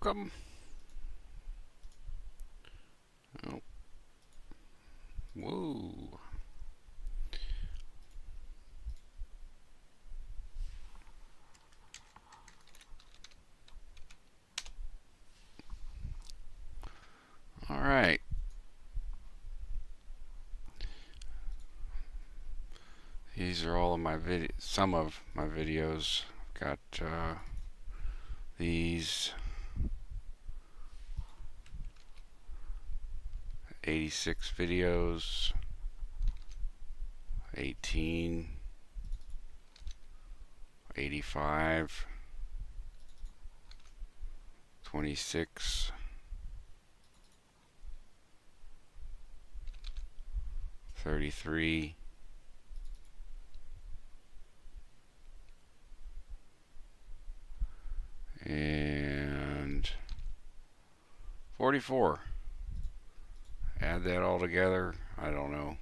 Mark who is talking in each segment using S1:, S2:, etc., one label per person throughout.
S1: welcome. Oh. Woo. All right. These are all of my some of my videos. I've got these 86 videos, 18, 85, 26, 33, and 44. Add that all together, I don't know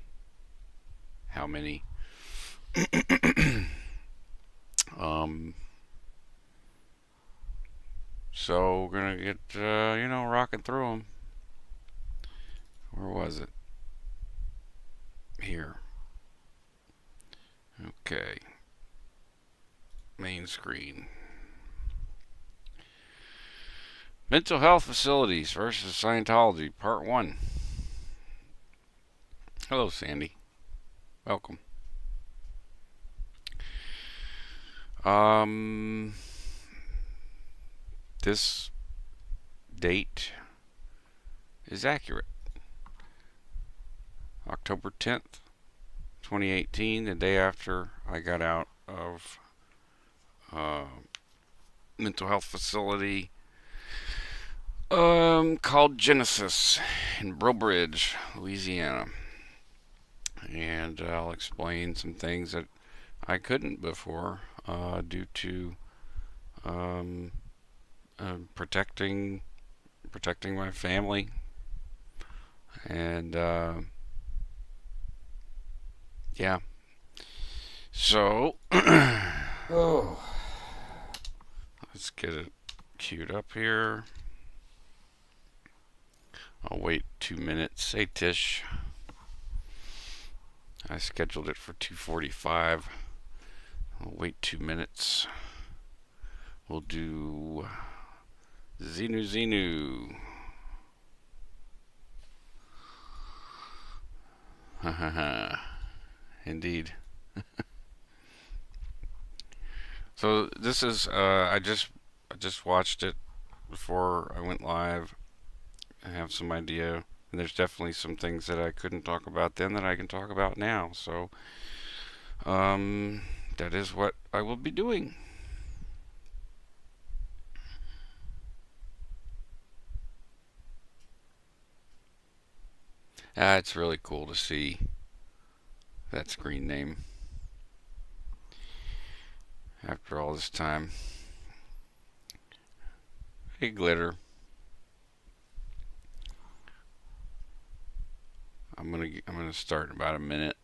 S1: how many. So we're gonna get rocking through them. Where was it? Here. Okay. Main screen. Mental health facilities versus Scientology, part 1. Hello, Sandy. Welcome. This date is accurate. October 10th, 2018, the day after I got out of mental health facility called Genesis in Breaux Bridge, Louisiana. And I'll explain some things that I couldn't before due to protecting my family, and yeah. So oh, let's get it queued up here. I'll wait 2 minutes. Hey Tish, I scheduled it for 2:45. I'll wait 2 minutes. We'll do Xenu. Haha. Indeed. So this is I just watched it before I went live. I have some idea, and there's definitely some things that I couldn't talk about then that I can talk about now. So that is what I will be doing. It's really cool to see that screen name after all this time. Hey Glitter. I'm gonna start in about a minute.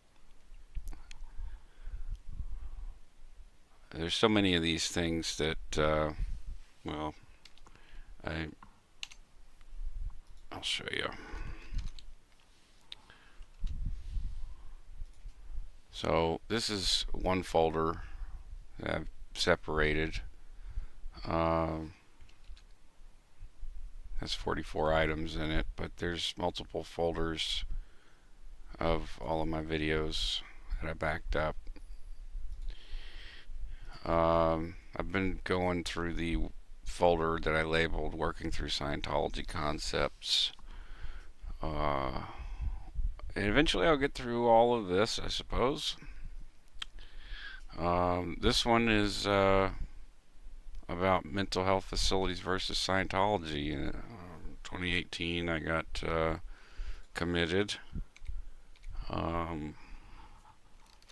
S1: There's so many of these things that well, I'll show you. So this is one folder that I've separated. Has 44 items in it, but there's multiple folders of all of my videos that I backed up. I've been going through the folder that I labeled Working Through Scientology Concepts. And eventually I'll get through all of this, I suppose. This one is about mental health facilities versus Scientology. In 2018 I got committed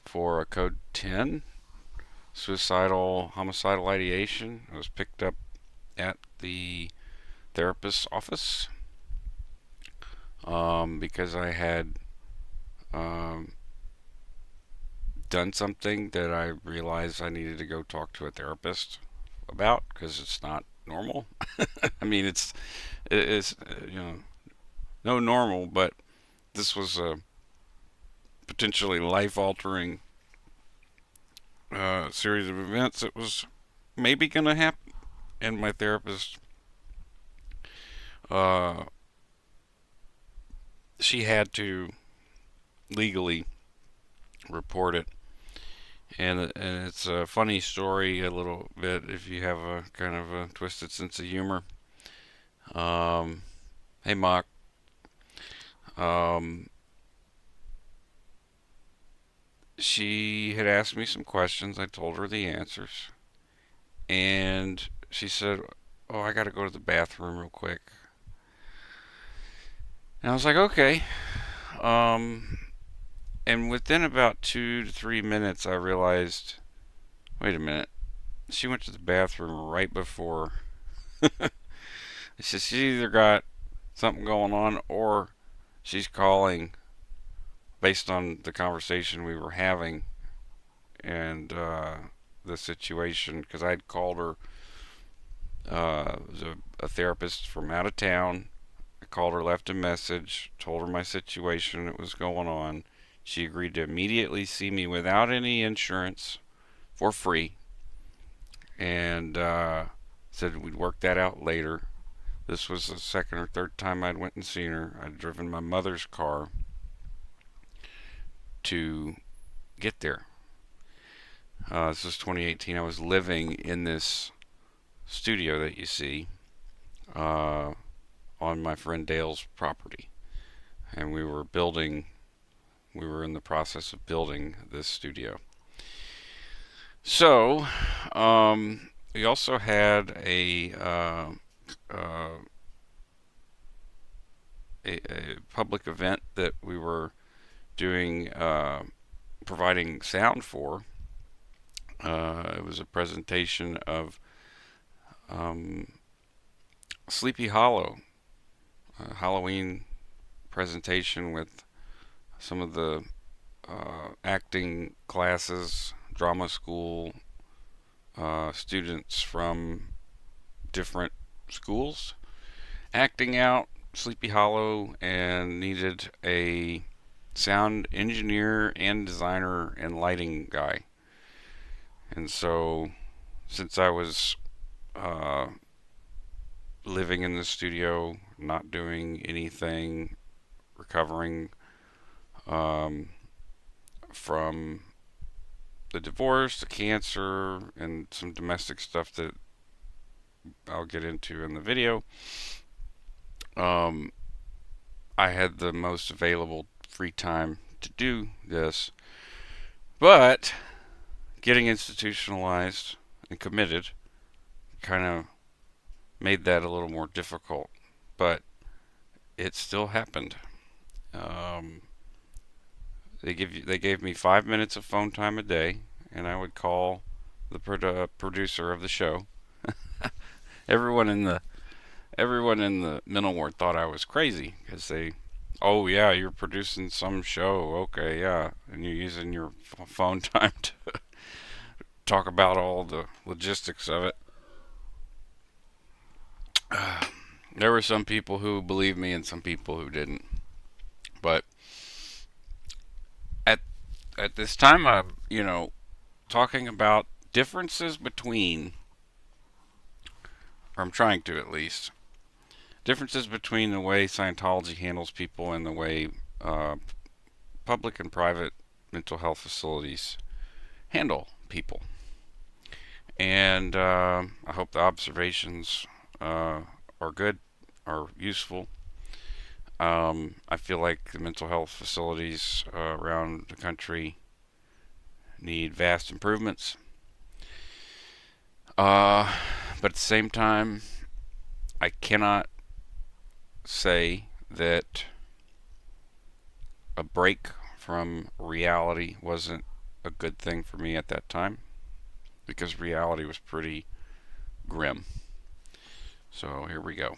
S1: for a code 10, homicidal ideation. I was picked up at the therapist's office because I had done something that I realized I needed to go talk to a therapist about, because it's not normal. I mean, it's no normal, but this was a potentially life-altering series of events that was maybe gonna happen. And my therapist, uh, she had to legally report it. And it's a funny story a little bit if you have a kind of a twisted sense of humor. Um, hey, Mock. Um, she had asked me some questions. I told her the answers. And she said, "Oh, I got to go to the bathroom real quick." And I was like, "Okay." Um, and within about 2 to 3 minutes, I realized, wait a minute. She went to the bathroom right before. She either got something going on or she's calling based on the conversation we were having and the situation, because I'd called her. It was a therapist from out of town. I called her, left a message, told her my situation, what was going on. She agreed to immediately see me without any insurance for free, and said we'd work that out later. This was the second or third time I'd went and seen her. I'd driven my mother's car to get there. This was 2018. I was living in this studio that you see uh, on my friend Dale's property, and we were building. We were in the process of building this studio. So we also had uh, a public event that we were doing, providing sound for. It was a presentation of um, Sleepy Hollow, a Halloween presentation with some of the acting classes, drama school students from different schools acting out Sleepy Hollow, and needed a sound engineer and designer and lighting guy. And so, since I was uh, living in the studio, not doing anything, recovering um, from the divorce, the cancer, and some domestic stuff that I'll get into in the video, um, I had the most available free time to do this. But getting institutionalized and committed kind of made that a little more difficult. But it still happened. Um, they gave me 5 minutes of phone time a day, and I would call the producer of the show. everyone in the Everyone in the mental ward thought I was crazy because oh yeah, you're producing some show, okay, yeah, and you're using your phone time to talk about all the logistics of it. There were some people who believed me and some people who didn't. But at at this time, I'm talking about differences between, or I'm trying to at least, differences between the way Scientology handles people and the way uh, public and private mental health facilities handle people. And I hope the observations are good, are useful. I feel like the mental health facilities around the country need vast improvements. But at the same time, I cannot say that a break from reality wasn't a good thing for me at that time, because reality was pretty grim. So here we go.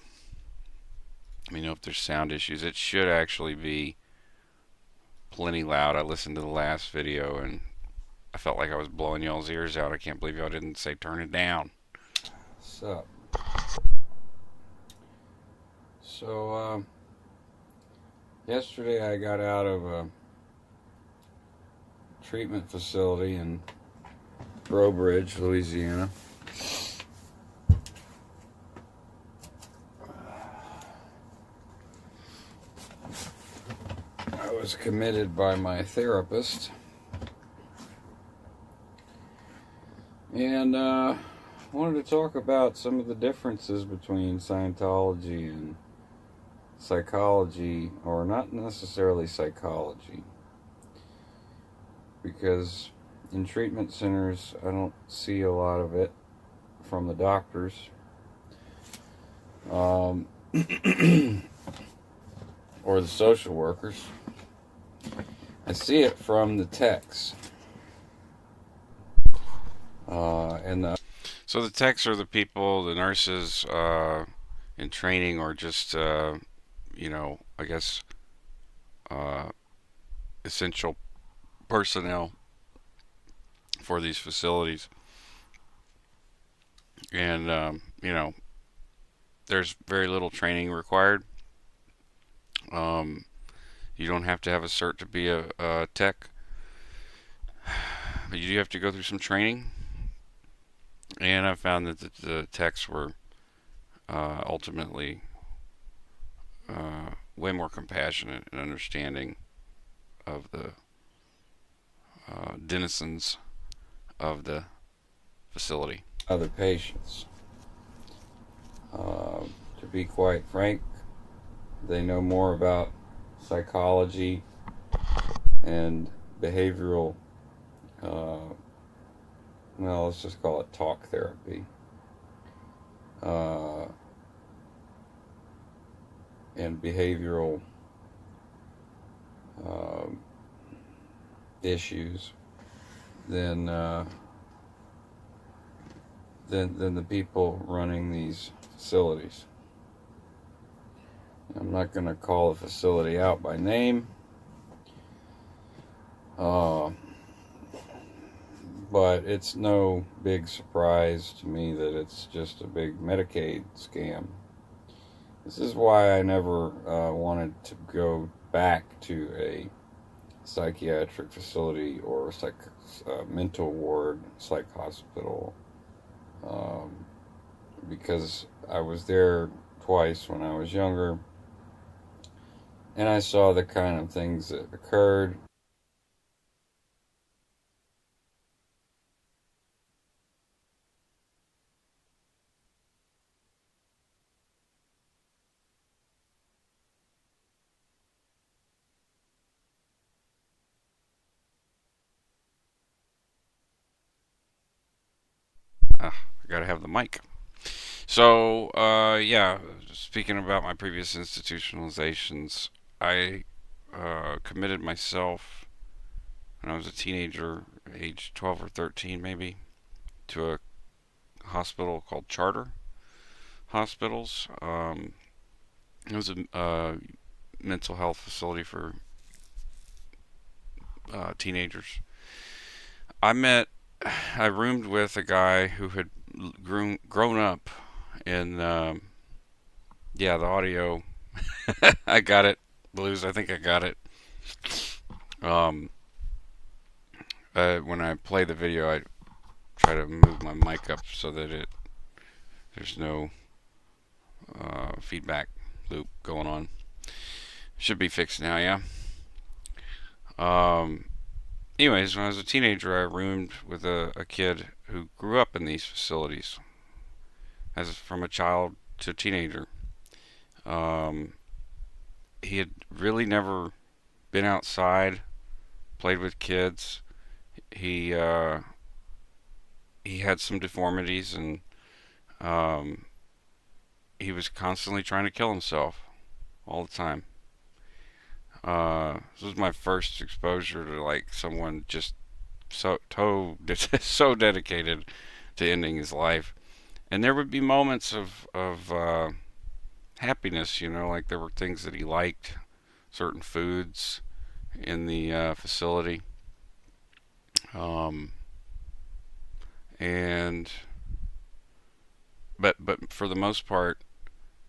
S1: Let me know if there's sound issues. It should actually be plenty loud. I listened to the last video and I felt like I was blowing y'all's ears out. I can't believe y'all didn't say turn it down. What's up? So, yesterday I got out of a treatment facility in Breaux Bridge, Louisiana. I was committed by my therapist, and wanted to talk about some of the differences between Scientology and psychology, or not necessarily psychology, because in treatment centers I don't see a lot of it from the doctors. Or the social workers. I see it from the techs. So the techs are the people, the nurses in training, or just, I guess, essential personnel for these facilities. And, there's very little training required. You don't have to have a cert to be a tech, but you do have to go through some training. And I found that the techs were ultimately way more compassionate and understanding of the denizens of the facility. Other patients. To be quite frank, they know more about psychology and behavioral, let's just call it talk therapy, and behavioral issues than the people running these facilities. I'm not going to call the facility out by name, but it's no big surprise to me that it's just a big Medicaid scam. This is why I never wanted to go back to a psychiatric facility or mental ward, psych hospital, because I was there twice when I was younger, and I saw the kind of things that occurred. I gotta have the mic. So, speaking about my previous institutionalizations, I committed myself when I was a teenager, age 12 or 13 maybe, to a hospital called Charter Hospitals. It was a mental health facility for teenagers. I roomed with a guy who had grown up in, the audio. I got it, Blues. I think I got it. When I play the video, I try to move my mic up so that there's no feedback loop going on. Should be fixed now, yeah. Anyways, when I was a teenager, I roomed with a kid who grew up in these facilities, from a child to a teenager. He had really never been outside, played with kids. He had some deformities, and he was constantly trying to kill himself all the time. This was my first exposure to like someone just so dedicated to ending his life. And there would be moments of happiness, like there were things that he liked, certain foods in the facility, and but for the most part,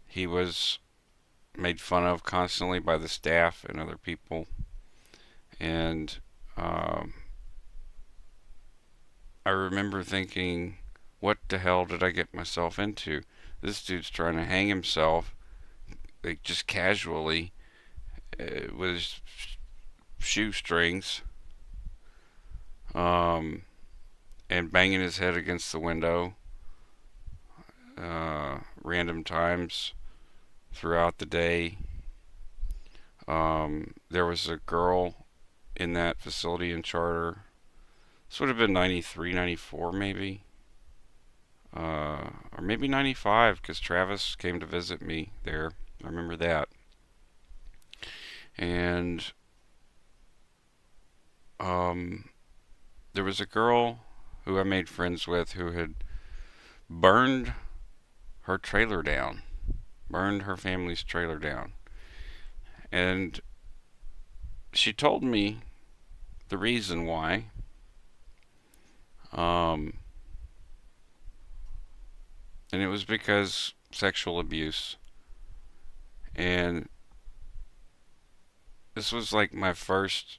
S1: he was made fun of constantly by the staff and other people. And um, I remember thinking, what the hell did I get myself into? This dude's trying to hang himself, like just casually, with his shoestrings, um, and banging his head against the window, random times throughout the day. There was a girl in that facility in charter. This would have been 93, 94 maybe. Or maybe 95, because Travis came to visit me there. I remember that. And there was a girl who I made friends with who had burned her trailer down, burned her family's trailer down. And she told me the reason why. Um, and it was because sexual abuse. And this was like my first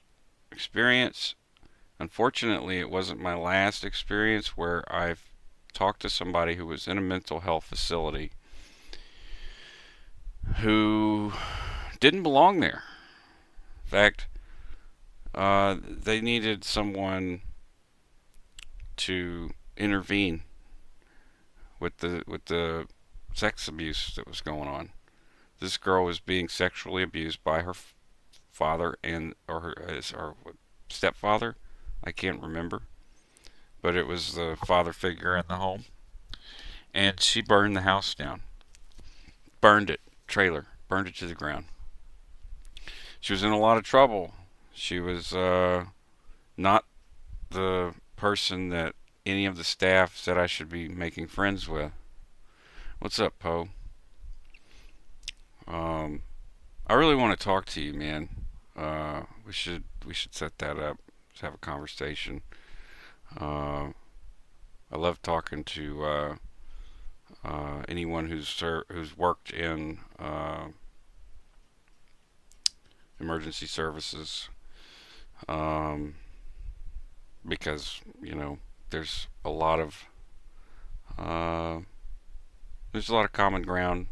S1: experience. Unfortunately, it wasn't my last experience where I've talked to somebody who was in a mental health facility who didn't belong there. In fact, they needed someone to intervene with the sex abuse that was going on. This girl was being sexually abused by her father and or her stepfather. I can't remember, but it was the father figure in the home, and she burned the house down, burned it, trailer, burned it to the ground. She was in a lot of trouble. She was not the person that any of the staff said I should be making friends with. What's up, Poe? I really want to talk to you, man. We should set that up. Let's have a conversation. Uh, I love talking to anyone who's worked in emergency services, um, because there's a lot of uh, common ground,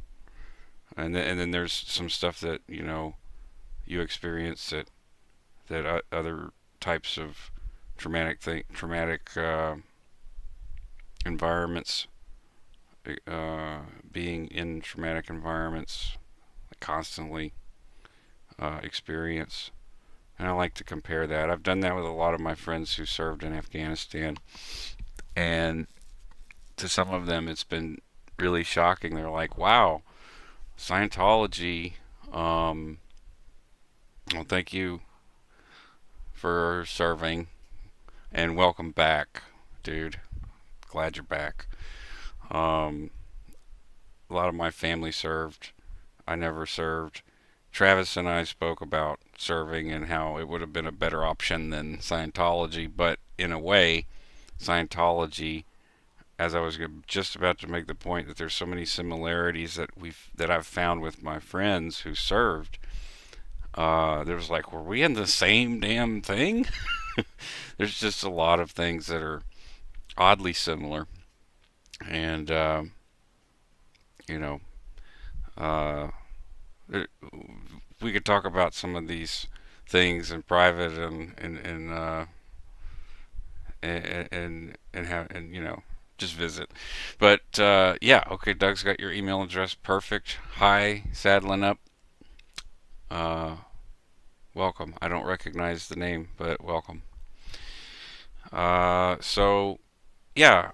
S1: and then there's some stuff that you experience that other types of traumatic environments, being in traumatic environments constantly experience. And I like to compare that. I've done that with a lot of my friends who served in Afghanistan, and to some of them it's been really shocking. They're like, wow, Scientology, well, thank you for serving, and welcome back, dude. Glad you're back. Um, a lot of my family served. I never served. Travis and I spoke about serving and how it would have been a better option than Scientology, but in a way, Scientology, as I was just about to make the point that there's so many similarities that I've found with my friends who served. There was like, were we in the same damn thing? There's just a lot of things that are oddly similar, and you know, uh, we could talk about some of these things in private and have and just visit. But yeah, okay. Doug's got your email address. Perfect. Hi, saddling up. Uh, welcome. I don't recognize the name, but welcome. So yeah,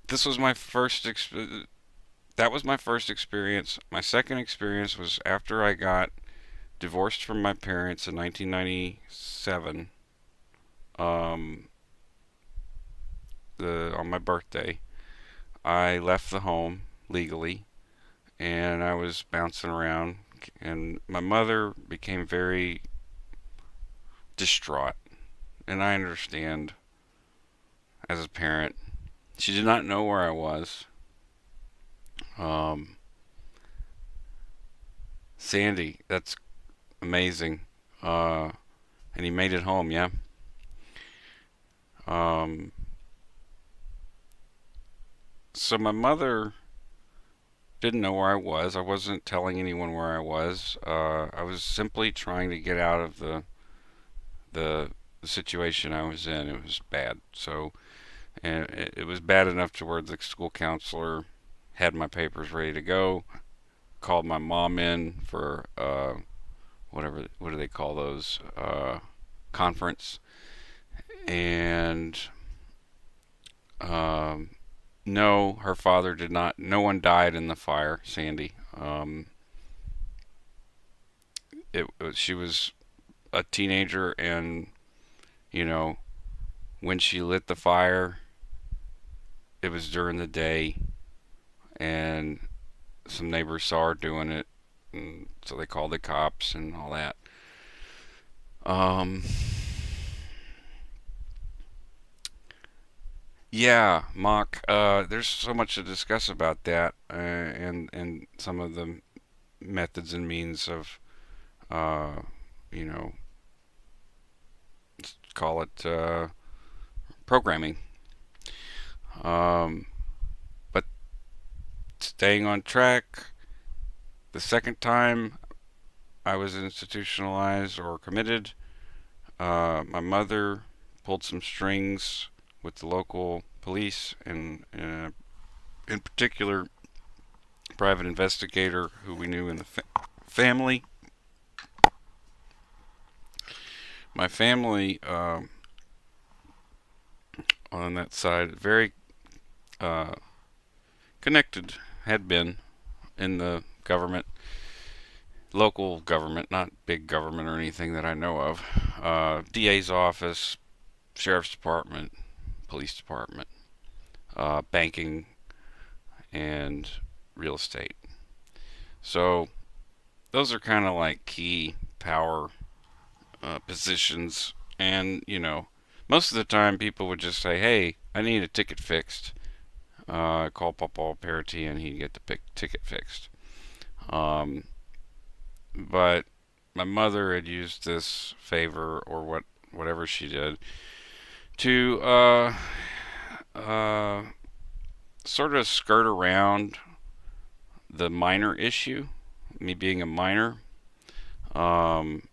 S1: this was my first. That was my first experience. My second experience was after I got divorced from my parents in 1997. Um, on my birthday, I left the home legally, and I was bouncing around, and my mother became very distraught, and I understand as a parent. She did not know where I was. Um, Sandy, that's amazing. Uh, and he made it home, yeah. Um, so my mother didn't know where I was. I wasn't telling anyone where I was. I was simply trying to get out of the, the situation I was in. It was bad. So, and it was bad enough to where the school counselor had my papers ready to go. Called my mom in for what do they call those, conference, and um, no, her father did not. No one died in the fire, Sandy. She was a teenager, and you know, when she lit the fire, it was during the day, and some neighbors saw her doing it, and so they called the cops and all that. Um, yeah, mock. There's so much to discuss about that, and some of the methods and means of, uh, you know, call it programming. Um, but staying on track, the second time I was institutionalized or committed, my mother pulled some strings with the local police, and in particular, private investigator who we knew in the family. My family, on that side, very uh, connected, had been in the government, local government, not big government or anything that I know of. DA's office, sheriff's department, police department, banking, and real estate. So those are kind of like key power positions. And, most of the time people would just say, hey, I need a ticket fixed. Call Papa Parity and he'd get the ticket fixed. Um, but my mother had used this favor or whatever she did to uh, sort of skirt around the minor issue, me being a minor. Um,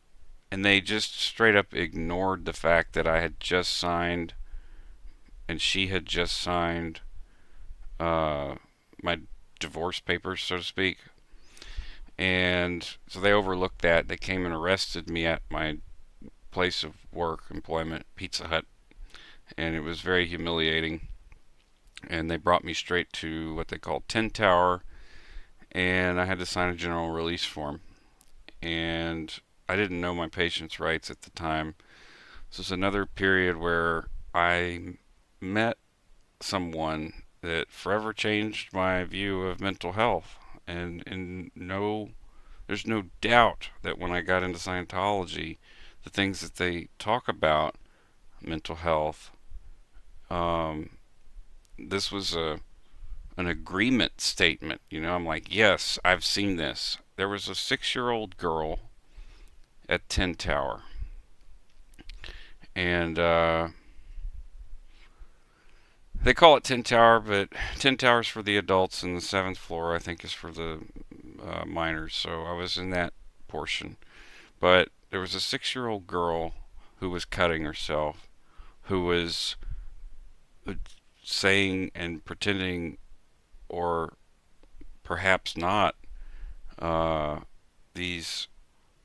S1: and they just straight up ignored the fact that I had just signed and she had just signed my divorce papers, so to speak. And so they overlooked that. They came and arrested me at my place of work, employment, Pizza Hut, and it was very humiliating. And they brought me straight to what they called 10 Tower, and I had to sign a general release form. And I didn't know my patient's rights at the time. So it's another period where I met someone that forever changed my view of mental health. And no, there's no doubt that when I got into Scientology, the things that they talk about mental health, um, this was an agreement statement. I'm like, yes, I've seen this. There was a 6-year-old girl at 10 Tower, and they call it 10 Tower, but 10 Tower's for the adults, and the 7th floor, I think, is for the minors. So I was in that portion. But there was a 6-year-old girl who was cutting herself, who was saying and pretending, or perhaps not, these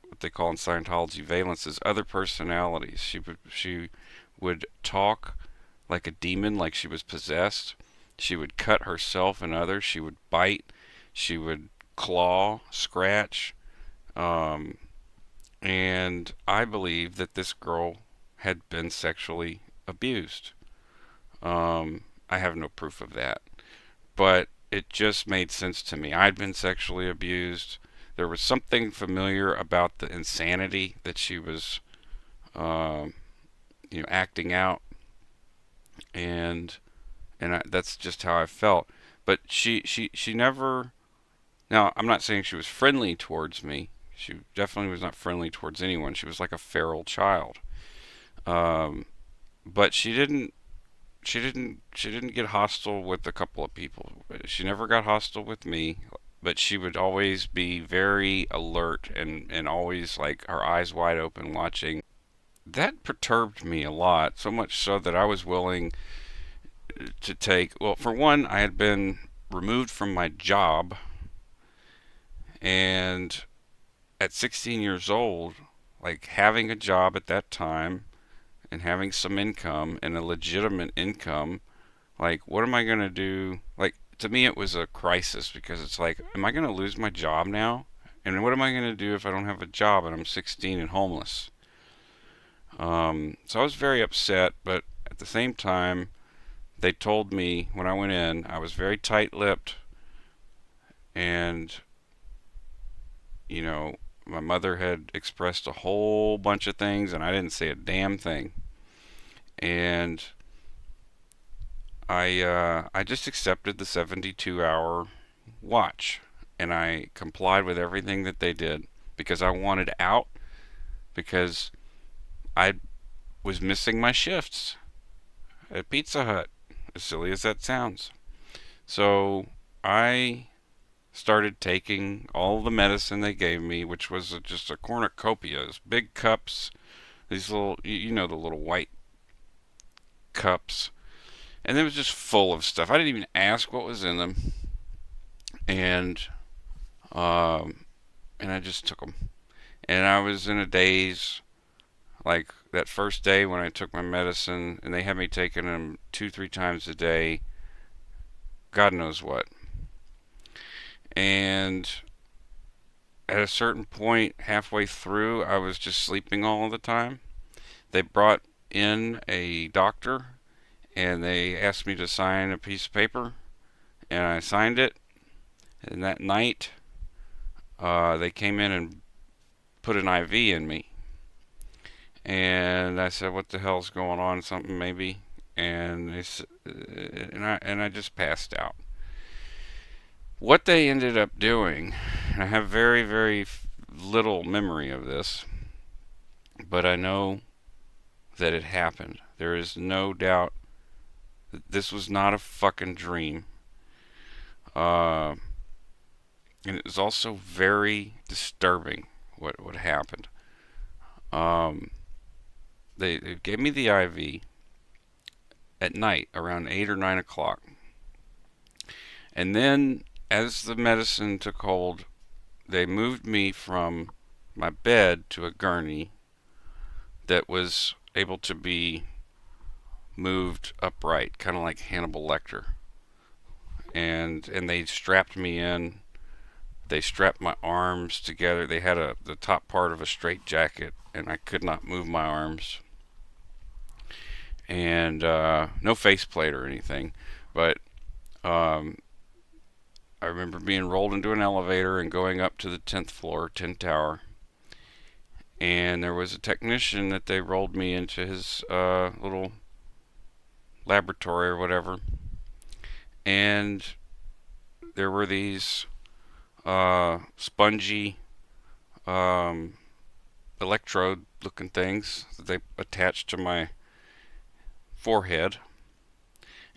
S1: what they call in Scientology valences, other personalities. She would talk like a demon, like she was possessed. She would cut herself and others. She would bite. She would claw, scratch. Um, and I believe that this girl had been sexually abused. I have no proof of that, but it just made sense to me. I'd been sexually abused. There was something familiar about the insanity that she was, um, acting out, and that's just how I felt. But she never. Now, I'm not saying she was friendly towards me. She definitely was not friendly towards anyone. She was like a feral child. Um, but she didn't get hostile with a couple of people. She never got hostile with me, but she would always be very alert and always like her eyes wide open watching. That perturbed me a lot, so much so that I was willing to take, well, for one, I had been removed from my job, and at 16 years old, like having a job at that time and having some income and a legitimate income, like, what am I going to do? Like, to me, it was a crisis because it's like, am I going to lose my job now? And what am I going to do if I don't have a job and I'm 16 and homeless? So I was very upset, but at the same time, they told me when I went in, I was very tight-lipped, and, you know, my mother had expressed a whole bunch of things, and I didn't say a damn thing. And I just accepted the 72-hour watch, and I complied with everything that they did because I wanted out, because I was missing my shifts at Pizza Hut, as silly as that sounds. So I started taking all the medicine they gave me, which was just a cornucopia, big cups, these little, you know, the little white cups, and it was just full of stuff. I didn't even ask what was in them, and um, and I just took them, and I was in a daze. Like that first day when I took my medicine, and they had me taking them 2, 3 times a day, God knows what. And at a certain point, halfway through, I was just sleeping all the time. They brought in a doctor, and they asked me to sign a piece of paper, and I signed it. And that night, they came in and put an IV in me. And I said, "What the hell's going on? Something maybe." And I just passed out. What they ended up doing, and I have very, very little memory of this, but I know that it happened. There is no doubt that this was not a fucking dream. Uh, and it was also very disturbing what happened. Um, they gave me the IV at night around 8 or 9 o'clock. And then, as the medicine took hold, they moved me from my bed to a gurney that was able to be moved upright, kind of like Hannibal Lecter. And they strapped me in. They strapped my arms together. They had the top part of a straitjacket, and I could not move my arms. And no faceplate or anything, but um, I remember being rolled into an elevator and going up to the 10th floor, 10 tower. And there was a technician that they rolled me into his little laboratory or whatever. And there were these spongy electrode looking things that they attached to my forehead.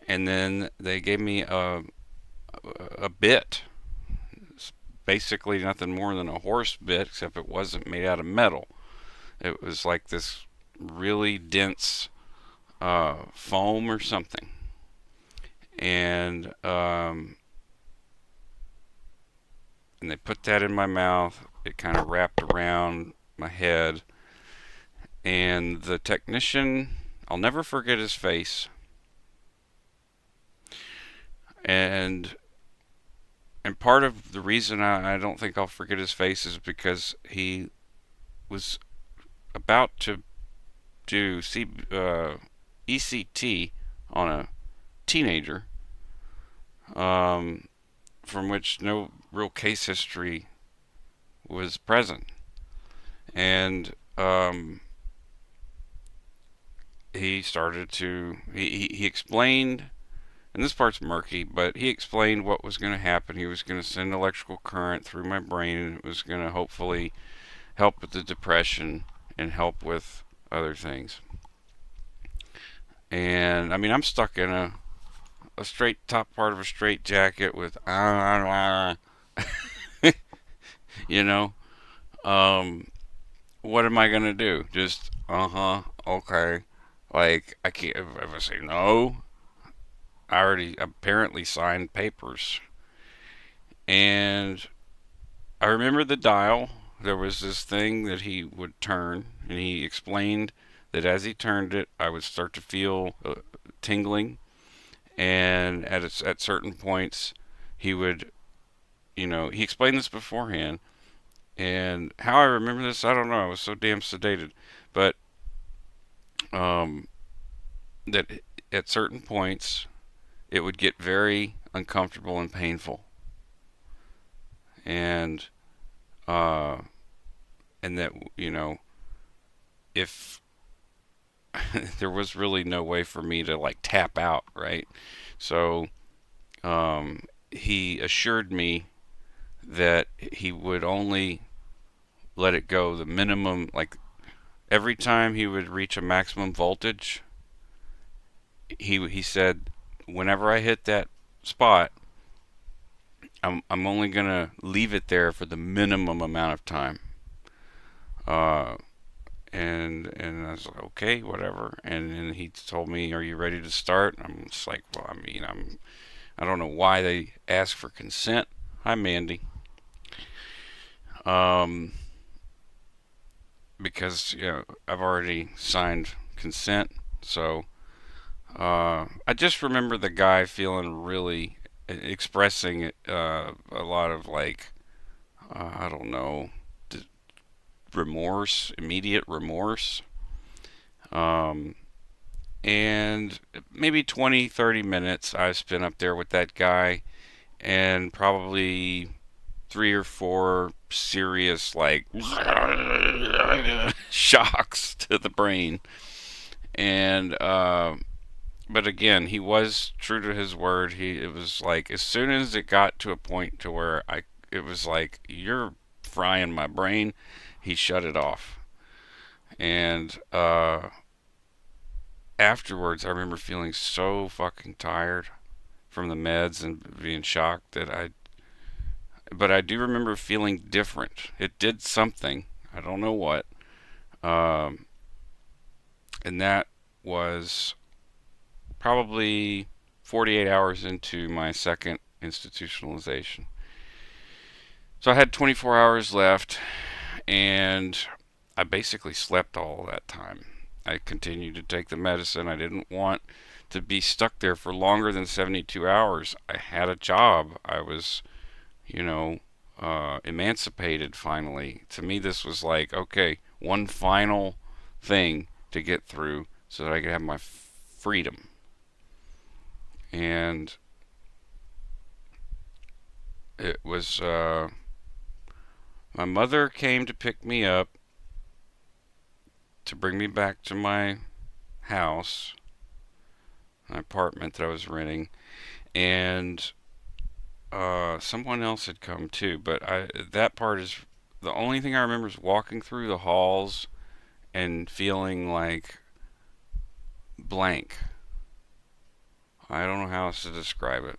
S1: And then they gave me a bit. It's basically nothing more than a horse bit, except it wasn't made out of metal. It was like this really dense foam or something. And they put that in my mouth. It kind of wrapped around my head. And the technician, I'll never forget his face. And part of the reason I don't think I'll forget his face is because he was about to do ECT on a teenager, from which no real case history was present. And he started to, he explained and this part's murky, but he explained what was going to happen. He was going to send electrical current through my brain, and it was going to hopefully help with the depression and help with other things. And I mean, I'm stuck in a straight top part of a straight jacket with you know, what am I gonna do? Just okay. Like I can't. If I say no, I already apparently signed papers. And I remember the dial. There was this thing that he would turn, and he explained that as he turned it, I would start to feel tingling, and at certain points, he would, he explained this beforehand, and how I remember this, I don't know. I was so damn sedated, but um, that at certain points, it would get very uncomfortable and painful, and uh, and that if there was really no way for me to like tap out, right? So he assured me that he would only let it go the minimum, like every time he would reach a maximum voltage, he said, whenever I hit that spot, I'm only gonna leave it there for the minimum amount of time. Uh, and I was like, okay, whatever. And then he told me, "Are you ready to start?" And I'm just like, well, I mean, I don't know why they ask for consent. Hi, Mandy. Um, because I've already signed consent, so I just remember the guy feeling really expressing a lot of like I don't know, remorse, immediate remorse. Um, and maybe 20, 30 minutes I've spent up there with that guy, and probably three or four serious, like, shocks to the brain. And, but again, he was true to his word. It was like, as soon as it got to a point to where it was like, you're frying my brain, he shut it off. And, afterwards, I remember feeling so fucking tired from the meds and being shocked but I do remember feeling different. It did something. I don't know what. Um, and that was probably 48 hours into my second institutionalization. So I had 24 hours left, and I basically slept all that time. I continued to take the medicine. I didn't want to be stuck there for longer than 72 hours. I had a job. I was, emancipated finally. To me, this was like, okay, one final thing to get through so that I could have my freedom. And it was, my mother came to pick me up to bring me back to my house, my apartment that I was renting, and someone else had come too. But that part is the only thing I remember is walking through the halls and feeling like blank. I don't know how else to describe it.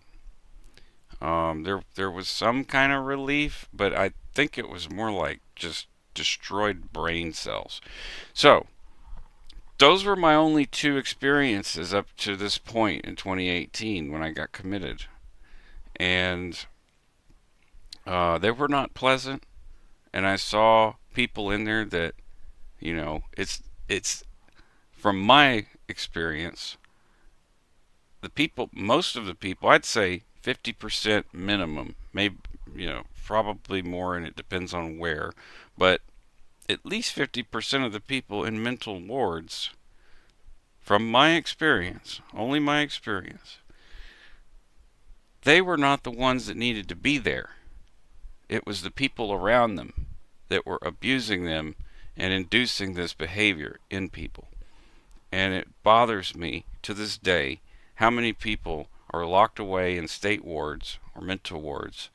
S1: There was some kind of relief, but I think it was more like just destroyed brain cells. So those were my only two experiences up to this point in 2018 when I got committed, and they were not pleasant. And I saw people in there that, it's from my experience, most of the people, I'd say 50% minimum, maybe, probably more, and it depends on where, but at least 50% of the people in mental wards, from my experience, only my experience, they were not the ones that needed to be there. It was the people around them that were abusing them and inducing this behavior in people. And it bothers me to this day how many people are locked away in state wards or mental wards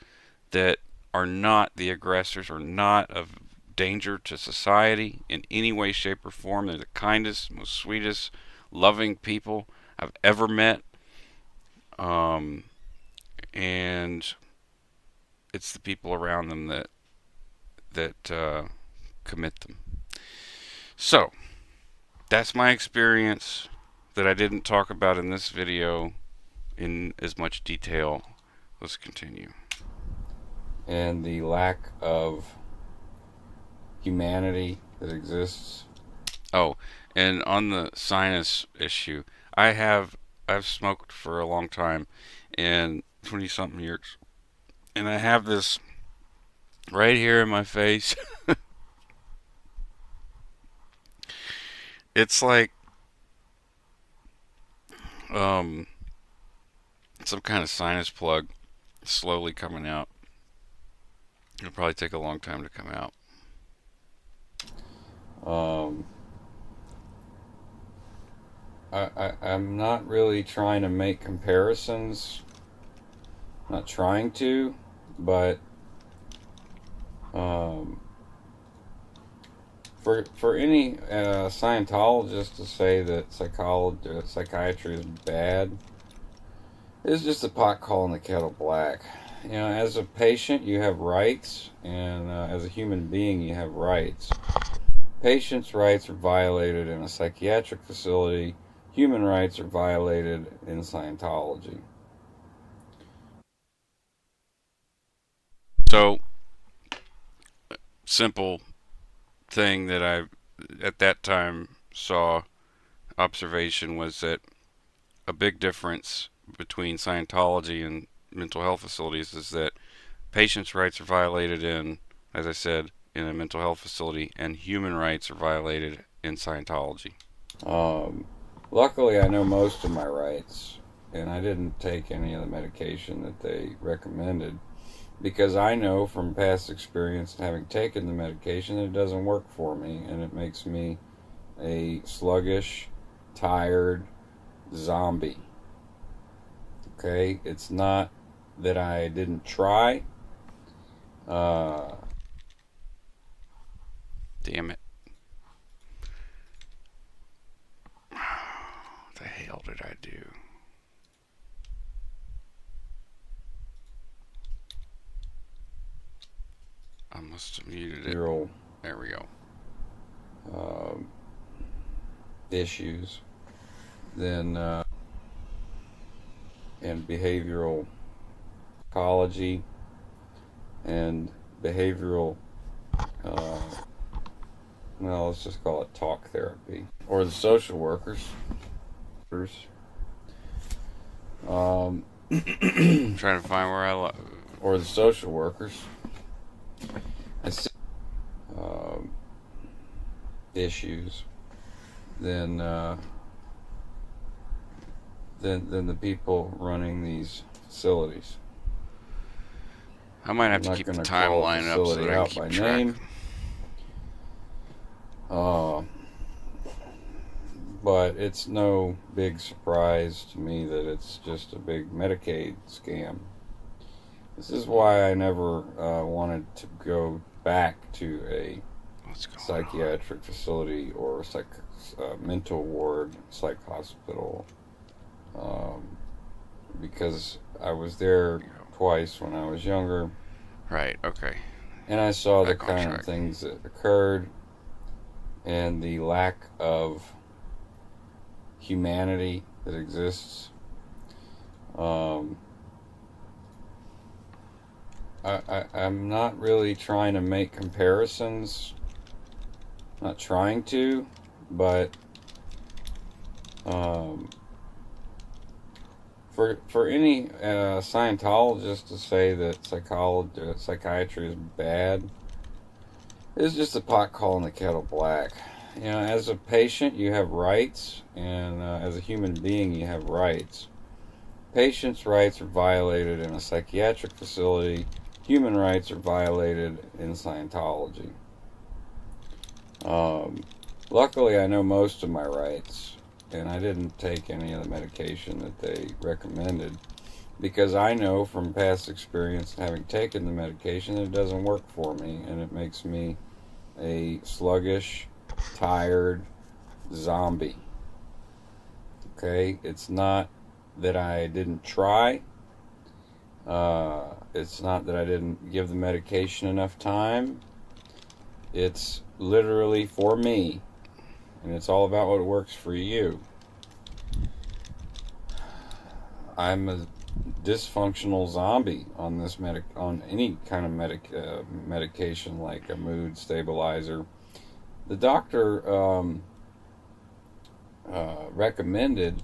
S1: that are not the aggressors, or not of danger to society in any way, shape, or form. They're the kindest, most sweetest, loving people I've ever met. And it's the people around them that commit them. So that's my experience that I didn't talk about in this video in as much detail. Let's continue. And the lack of humanity that exists. Oh, and on the sinus issue, I've smoked for a long time, and 20-something years, and I have this right here in my face. It's like some kind of sinus plug slowly coming out. It'll probably take a long time to come out. I'm not really trying to make comparisons. I'm not trying to, but for any Scientologist to say that psychiatry is bad is just a pot calling the kettle black. You know, as a patient, you have rights, and as a human being, you have rights. Patients' rights are violated in a psychiatric facility. Human rights are violated in Scientology. So, simple thing that I, at that time, saw, observation was that a big difference between Scientology and mental health facilities is that patients' rights are violated in, as I said, in a mental health facility, and human rights are violated in Scientology. Luckily, I know most of my rights, and I didn't take any of the medication that they recommended, because I know from past experience, having taken the medication, that it doesn't work for me, and it makes me a sluggish, tired zombie. Okay, it's not that I didn't try. Damn it. What the hell did I do? I must have muted it. There we go. Issues. Then, and behavioral psychology and behavioral, well, let's just call it talk therapy, or the social workers. Trying to find where or the social workers. I see issues. Then the people running these facilities. I might have to keep the timeline up so that I can keep track. But it's no big surprise to me that it's just a big Medicaid scam. This is why I never wanted to go back to a psychiatric facility or mental ward, psych hospital, because I was there twice when I was younger. Right, okay. And I saw the kind of things that occurred, and the lack of humanity that exists. I'm not really trying to make comparisons. I'm not trying to, but for any Scientologist to say that psychiatry is bad is just a pot calling the kettle black. You know, as a patient, you have rights, and as a human being, you have rights. Patients' rights are violated in a psychiatric facility. Human rights are violated in Scientology. Luckily, I know most of my rights,
S2: and I didn't take any of the medication that they recommended because I know from past experience having taken the medication that it doesn't work for me, and it makes me a sluggish, tired zombie. Okay, it's not that I didn't try. It's not that I didn't give the medication enough time. It's literally for me, and it's all about what works for you. I'm a dysfunctional zombie on on any kind of medication like a mood stabilizer. The doctor recommended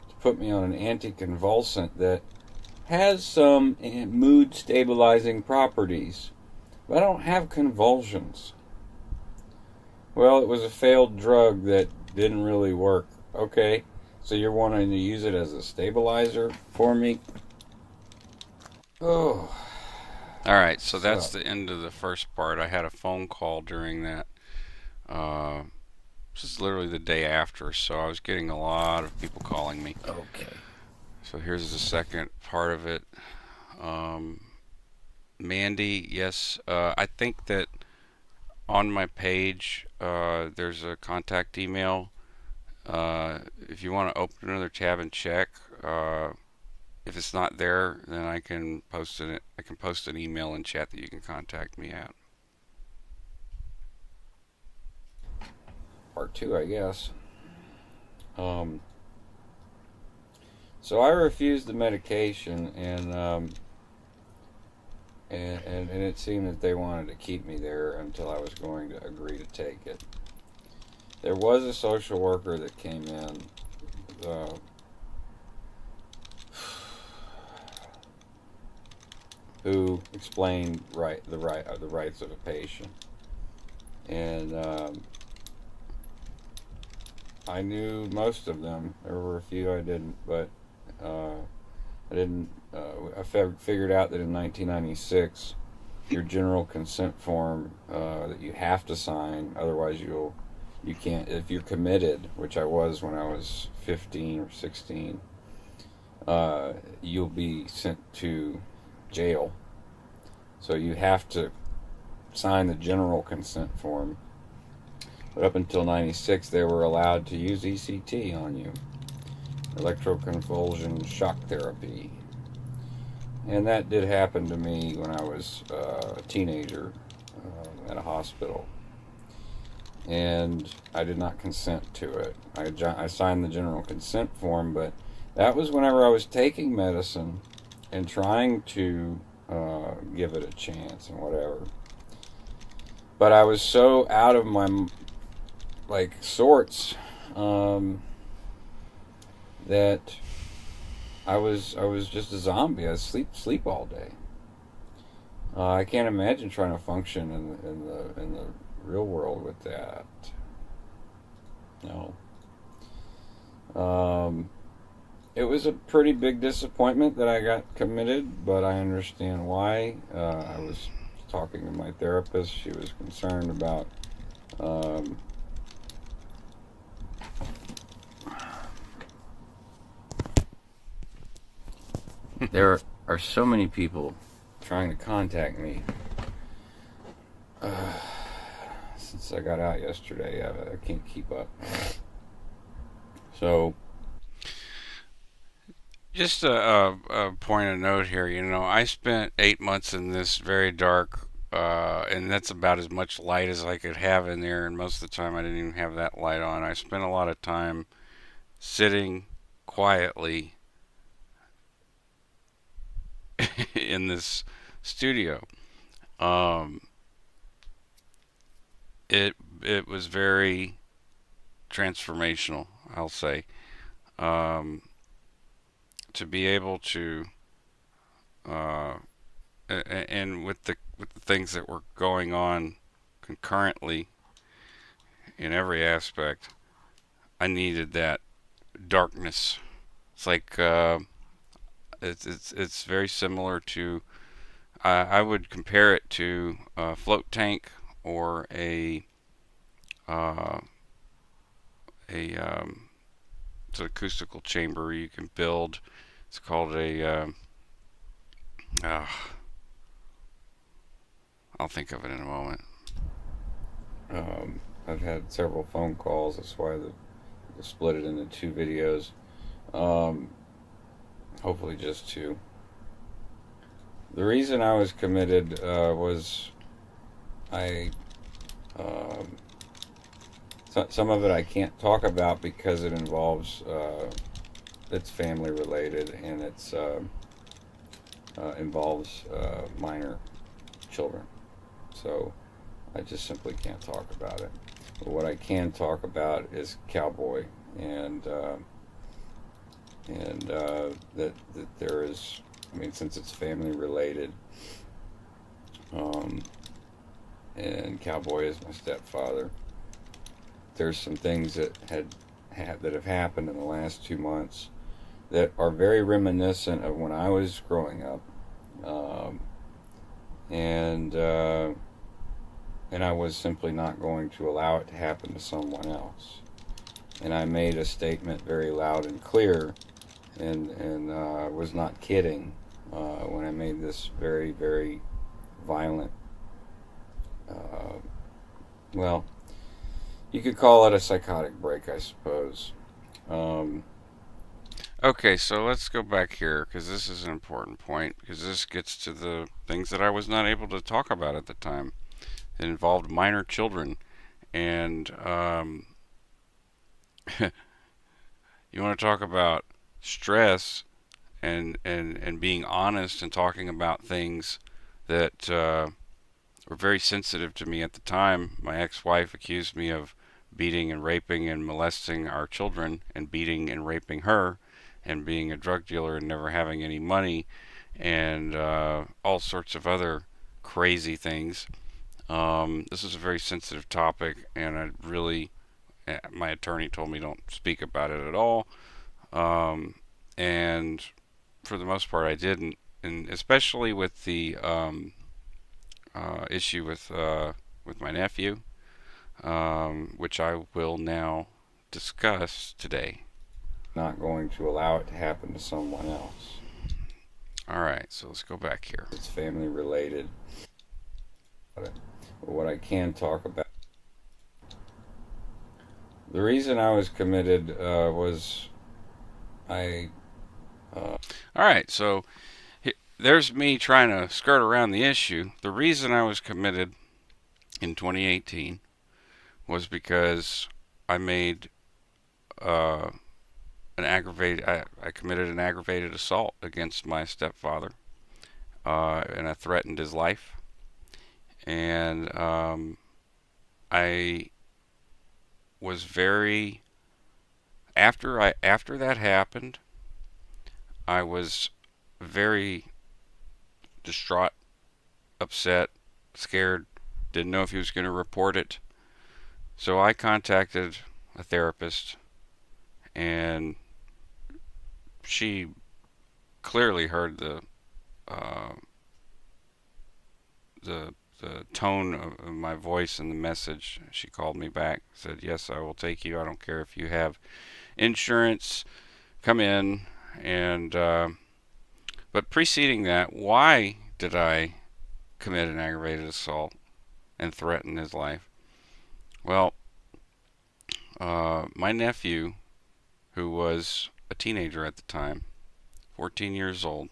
S2: to put me on an anticonvulsant that has some mood stabilizing properties, but I don't have convulsions. Well, it was a failed drug that didn't really work. Okay, so you're wanting to use it as a stabilizer for me? Oh,
S1: All right, so that's
S2: suck.
S1: the end of the first part. I had a phone call during that. Uh, this is literally the day after, so I was getting a lot of people calling me.
S2: Okay.
S1: So here's the second part of it. Um, Mandy, yes, I think that on my page there's a contact email. If you want to open another tab and check, if it's not there, then I can post it. I can post an email in chat that you can contact me at.
S2: Part two, I guess. Um, so I refused the medication, and it seemed that they wanted to keep me there until I was going to agree to take it. There was a social worker that came in, uh, who explained the rights of a patient, and I knew most of them. There were a few I didn't, but uh, I didn't. I figured out that in 1996, your general consent form that you have to sign, otherwise you can't. If you're committed, which I was when I was 15 or 16, you'll be sent to jail. So you have to sign the general consent form. But up until 96, they were allowed to use ECT on you, electroconvulsion shock therapy. And that did happen to me when I was a teenager at a hospital. And I did not consent to it. I signed the general consent form, but that was whenever I was taking medicine and trying to give it a chance and whatever. But I was so out of my sorts that I was just a zombie. I sleep all day. I can't imagine trying to function in the real world with that. No. Um, it was a pretty big disappointment that I got committed, but I understand why. I was talking to my therapist. She was concerned about um, there are so many people trying to contact me since I got out yesterday. I can't keep up. So,
S1: Just a point of note here. I spent 8 months in this very dark, and that's about as much light as I could have in there. And most of the time, I didn't even have that light on. I spent a lot of time sitting quietly in this studio. Um, it was very transformational, I'll say. Um, to be able to, uh, and with the things that were going on concurrently in every aspect, I needed that darkness. It's like it's very similar to. I would compare it to a float tank or uh, a It's an acoustical chamber you can build. It's called a. Uh, I'll think of it in a moment.
S2: I've had several phone calls. That's why the split it into two videos. Um, Hopefully, just two. The reason I was committed was I. Um, some of it I can't talk about because it involves it's family related and it's involves minor children. So I just simply can't talk about it. But what I can talk about is cowboy and that there is. I mean, since it's family related, um, and cowboy is my stepfather. There's some things that have happened in the last 2 months that are very reminiscent of when I was growing up, um, and and I was simply not going to allow it to happen to someone else. And I made a statement very loud and clear, and was not kidding when I made this very very violent. Uh, well, you could call it a psychotic break, I suppose. Um,
S1: Okay, so let's go back here because this is an important point because this gets to the things that I was not able to talk about at the time. It involved minor children, and you want to talk about stress and being honest and talking about things that were very sensitive to me at the time. My ex-wife accused me of beating and raping and molesting our children and beating and raping her and being a drug dealer and never having any money and all sorts of other crazy things. This is a very sensitive topic, and I really, my attorney told me don't speak about it at all. Um, and for the most part, I didn't, and especially with the issue with my nephew, which I will now discuss today.
S2: Not going to allow it to happen to someone else.
S1: All right, so let's go back here.
S2: It's family related. But what I can talk about. The reason I was committed was I.
S1: All right, so there's me trying to skirt around the issue. The reason I was committed in 2018 was because I made uh, I committed an aggravated assault against my stepfather, and I threatened his life. And I was very after that happened, I was very distraught, upset, scared, didn't know if he was going to report it. So I contacted a therapist, and she clearly heard uh, the tone of my voice and the message. She called me back, said, "Yes, I will take you. I don't care if you have insurance. Come in." And but preceding that, why did I commit an aggravated assault and threaten his life? Well, my nephew, who was a teenager at the time, 14 years old,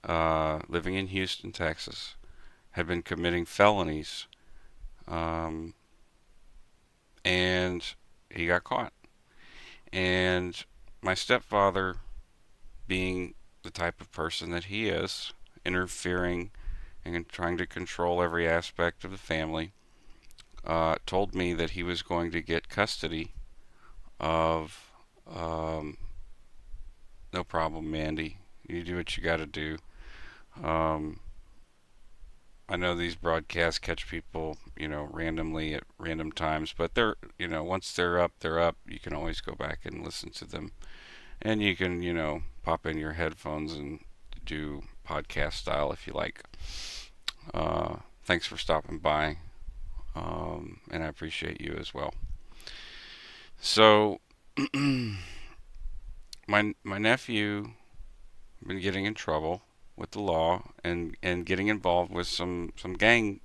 S1: living in Houston, Texas, had been committing felonies, um, and he got caught. And my stepfather, being the type of person that he is, interfering and trying to control every aspect of the family, told me that he was going to get custody of, um, no problem, Mandy. You do what you got to do. Um, I know these broadcasts catch people, randomly at random times, but once they're up, they're up. You can always go back and listen to them. And you can, pop in your headphones and do podcast style if you like. Thanks for stopping by, and I appreciate you as well. So, my nephew been getting in trouble with the law and getting involved with some gang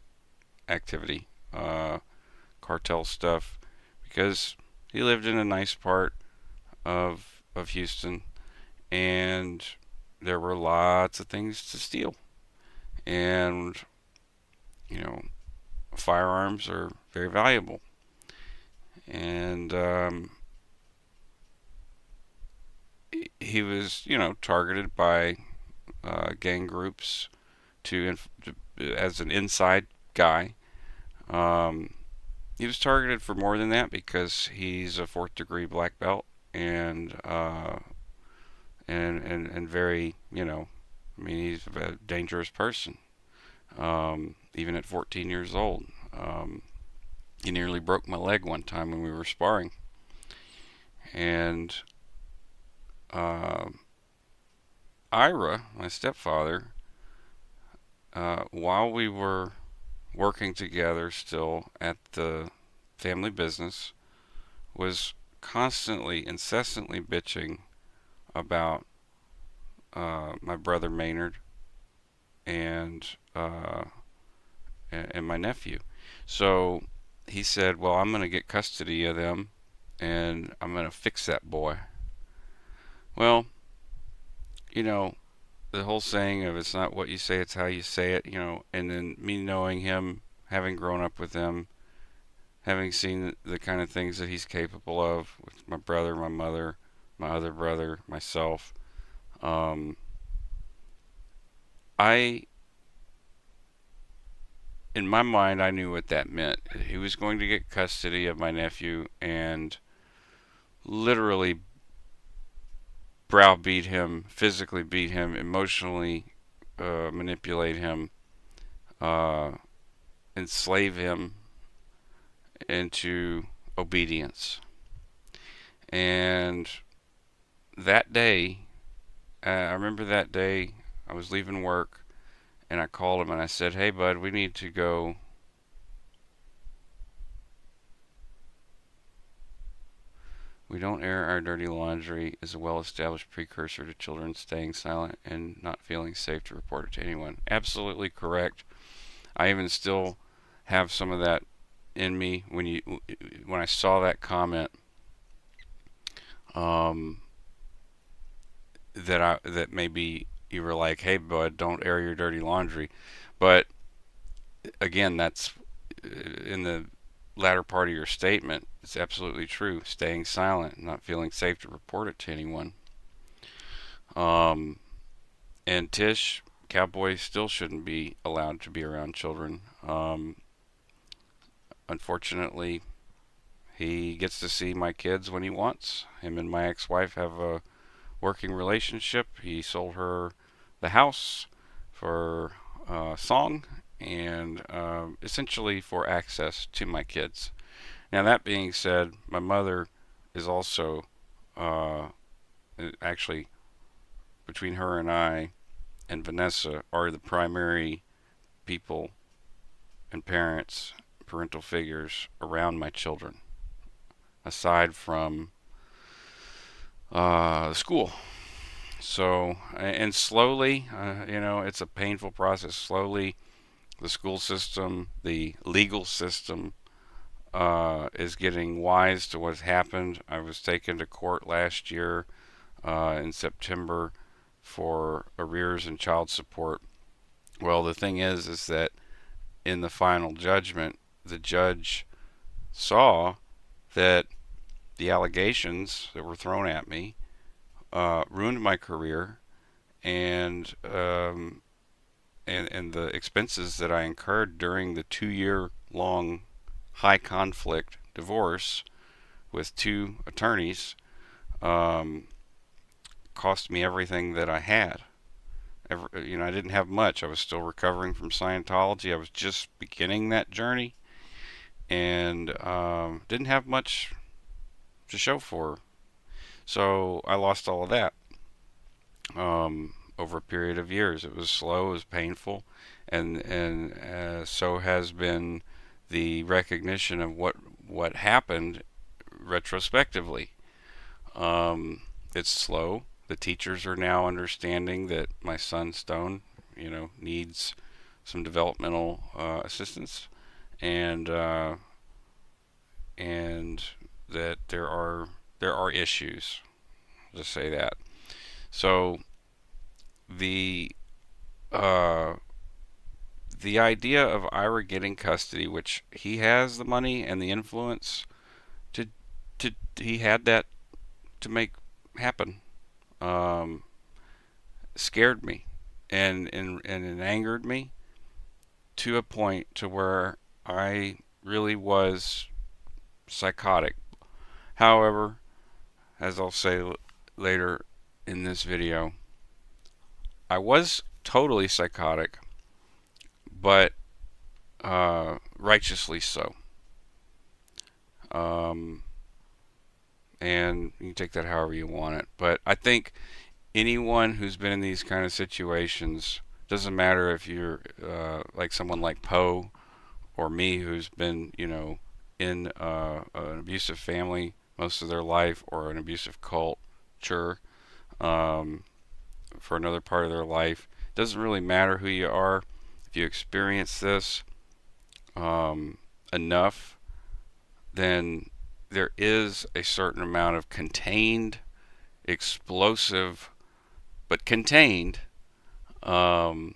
S1: activity, cartel stuff, because he lived in a nice part of Houston, and there were lots of things to steal, and you know firearms are very valuable, and he was targeted by gang groups to as an inside guy. Um, he was targeted for more than that because he's a fourth degree black belt and very I mean he's a dangerous person. Even at 14 years old, he nearly broke my leg one time when we were sparring, and uh, Ira, my stepfather, while we were working together still at the family business, was constantly, incessantly bitching about my brother Maynard and uh, and my nephew. So he said, "Well, I'm going to get custody of them, and I'm going to fix that boy." Well, you know, the whole saying of "it's not what you say, it's how you say it," and then me knowing him, having grown up with him, having seen the kind of things that he's capable of with my brother, my mother, my other brother, myself. Um, I, in my mind, I knew what that meant. He was going to get custody of my nephew and literally browbeat him, physically beat him, emotionally manipulate him, uh, enslave him into obedience. And that day, I remember that day, I was leaving work and I called him and I said, "Hey, bud, we need to go. We don't air our dirty laundry is a well established precursor to children staying silent and not feeling safe to report it to anyone." Absolutely correct. I even still have some of that in me when I saw that comment, um, that maybe you were like, "Hey, bud, don't air your dirty laundry," but again, that's in the latter part of your statement. It's absolutely true. Staying silent, not feeling safe to report it to anyone. Um, and Tish, Cowboy still shouldn't be allowed to be around children. Unfortunately, he gets to see my kids when he wants. Him and my ex-wife have a working relationship. He sold her the house for a song and essentially for access to my kids. Now, that being said, my mother is also uh, actually between her and I and Vanessa are the primary people and parents, parental figures around my children, aside from the school. So, and slowly, it's a painful process. Slowly, the school system, the legal system, is getting wise to what's happened. I was taken to court last year in September for arrears and child support. Well, the thing is that in the final judgment, the judge saw that the allegations that were thrown at me ruined my career, and and the expenses that I incurred during the 2 year long high conflict divorce with two attorneys um, cost me everything that I had. I didn't have much. I was still recovering from Scientology. I was just beginning that journey and didn't have much to show for. So I lost all of that over a period of years. It was slow, it was painful, and so has been the recognition of what happened retrospectively. Um, It's slow. The teachers are now understanding that my son Stone, needs some developmental assistance, and and that there are issues. Just say that. So the uh, the idea of Ira getting custody, which he has the money and the influence to he had that to make happen, um, scared me, and it angered me to a point to where I really was psychotic. However, as I'll say later in this video, I was totally psychotic, but righteously so. Um, and you can take that however you want it. But I think anyone who's been in these kind of situations, doesn't matter if you're like someone like Poe or me, who's been, in an abusive family most of their life, or an abusive culture um, for another part of their life. It doesn't really matter who you are. If you experience this enough, then there is a certain amount of contained, explosive, but contained um,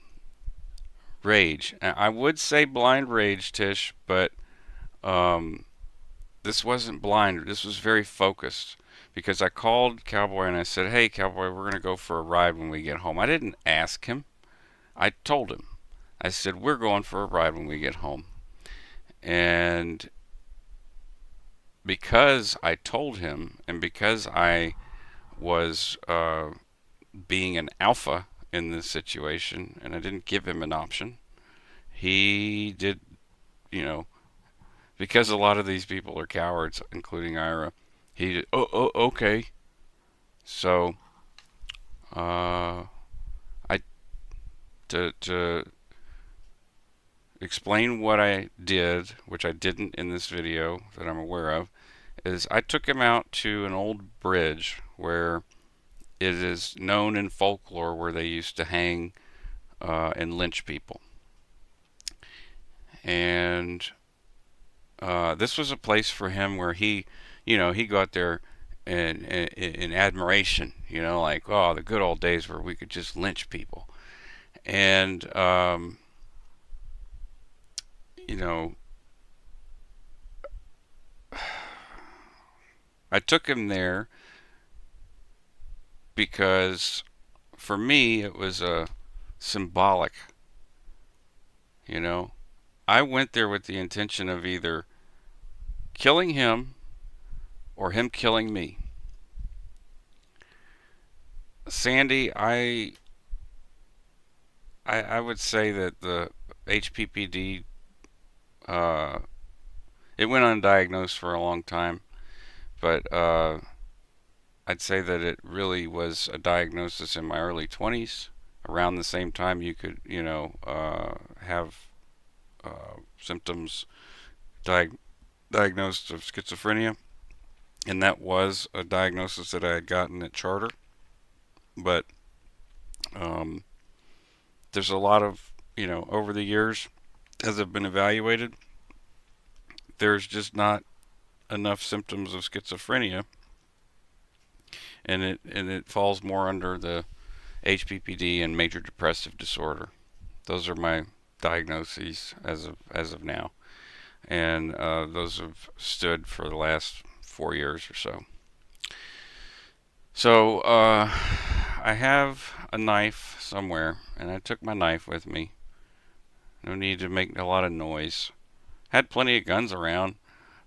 S1: rage. I would say blind rage, Tish, but um, this wasn't blind. This was very focused, because I called Cowboy and I said, "Hey, Cowboy, we're going to go for a ride when we get home." I didn't ask him. I told him. I said, "We're going for a ride when we get home." And because I told him, and because I was being an alpha in this situation, and I didn't give him an option, he did, you know, because a lot of these people are cowards, including Ira. He did, oh, okay. So, I to explain what I did, which I didn't in this video that I'm aware of, is I took him out to an old bridge where it is known in folklore where they used to hang and lynch people. And this was a place for him where he got there in admiration, like, oh, the good old days where we could just lynch people. And, you know, I took him there because for me it was a symbolic, you know. I went there with the intention of either killing him or him killing me. Sandy, I would say that the HPPD, uh, it went undiagnosed for a long time, but I'd say that it really was a diagnosis in my early 20s, around the same time you could, have symptoms diagnosed of schizophrenia, and that was a diagnosis that I had gotten at Charter. But um, there's a lot of, over the years, as I've been evaluated, there's just not enough symptoms of schizophrenia, and it falls more under the HPPD and major depressive disorder. Those are my diagnoses as of now, and those have stood for the last 4 years or so. So I have a knife somewhere, and I took my knife with me. No need to make a lot of noise. Had plenty of guns around,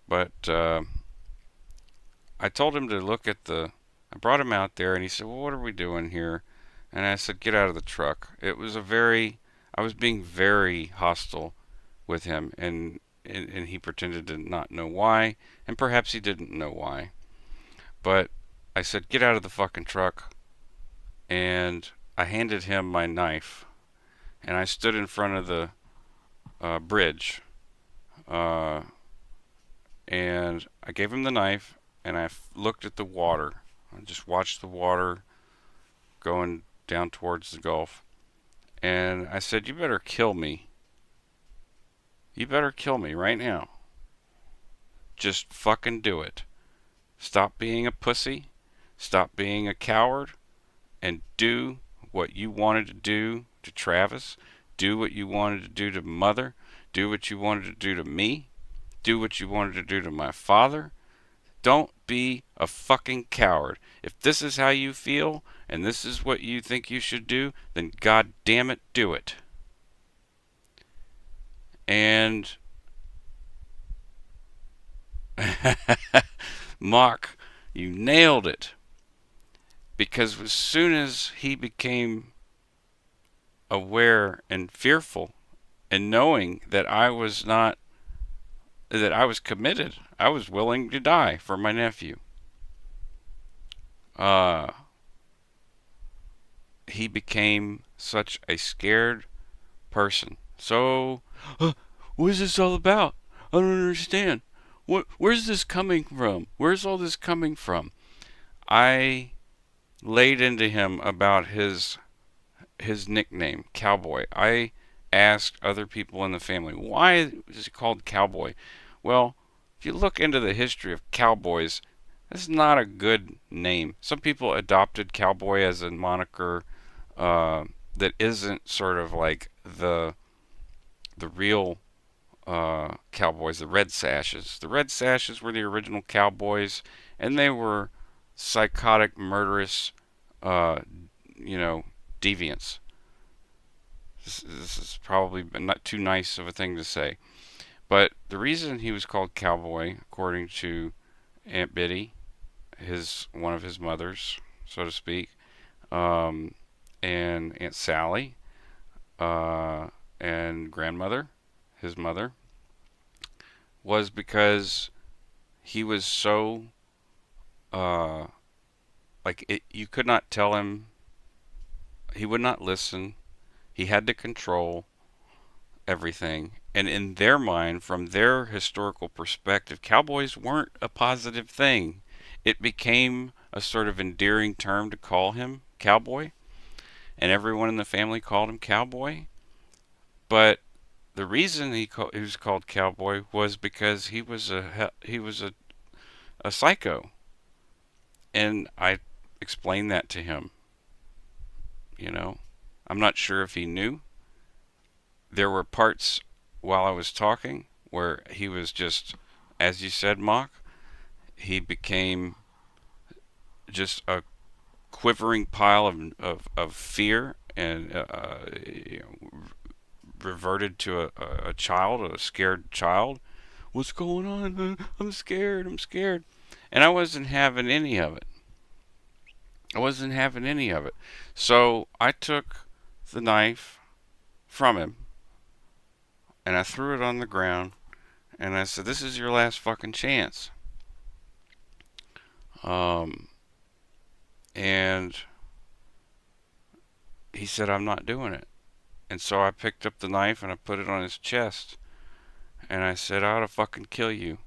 S1: but I told him to look at the. I brought him out there, and he said, "Well, what are we doing here?" And I said, "Get out of the truck." It was I was being very hostile with him, and he pretended to not know why, and perhaps he didn't know why. But I said, "Get out of the fucking truck," and I handed him my knife, and I stood in front of the bridge, uh, and I gave him the knife, and I looked at the water, I just watched the water going down towards the Gulf. And I said, "You better kill me. You better kill me right now. Just fucking do it. Stop being a pussy. Stop being a coward. And do what you wanted to do to Travis. Do what you wanted to do to Mother. Do what you wanted to do to me. Do what you wanted to do to my father. Don't be a fucking coward. If this is how you feel and this is what you think you should do, then god damn it, do it." And Mock, you nailed it. Because as soon as he became aware and fearful and knowing that I was not, that I was committed, I was willing to die for my nephew. Uh, he became such a scared person. So, what is this all about? I don't understand. Where's this coming from? Where's all this coming from? I laid into him about his nickname, Cowboy. I asked other people in the family, why is he called Cowboy? Well, if you look into the history of cowboys, that's not a good name. Some people adopted Cowboy as a moniker that isn't sort of like the real cowboys, the Red Sashes. The Red Sashes were the original cowboys, and they were psychotic, murderous, uh, deviants. This is probably not too nice of a thing to say. But the reason he was called Cowboy, according to Aunt Biddy, one of his mothers, so to speak, um, and Aunt Sally, uh, and grandmother, his mother, was because he was so you could not tell him. He would not listen. He had to control everything. And in their mind, from their historical perspective, cowboys weren't a positive thing. It became a sort of endearing term to call him cowboy, and everyone in the family called him cowboy. But the reason he was called cowboy was because he was a psycho, and I explained that to him. You know, I'm not sure if he knew. There were parts while I was talking where he was just, as you said, Mock, he became just a quivering pile of fear and reverted to a child, a scared child. What's going on? I'm scared. I'm scared. And I wasn't having any of it. I wasn't having any of it. So I took the knife from him and I threw it on the ground and I said, "This is your last fucking chance." Um, and he said, "I'm not doing it." And so I picked up the knife and I put it on his chest and I said, "I ought to fucking kill you.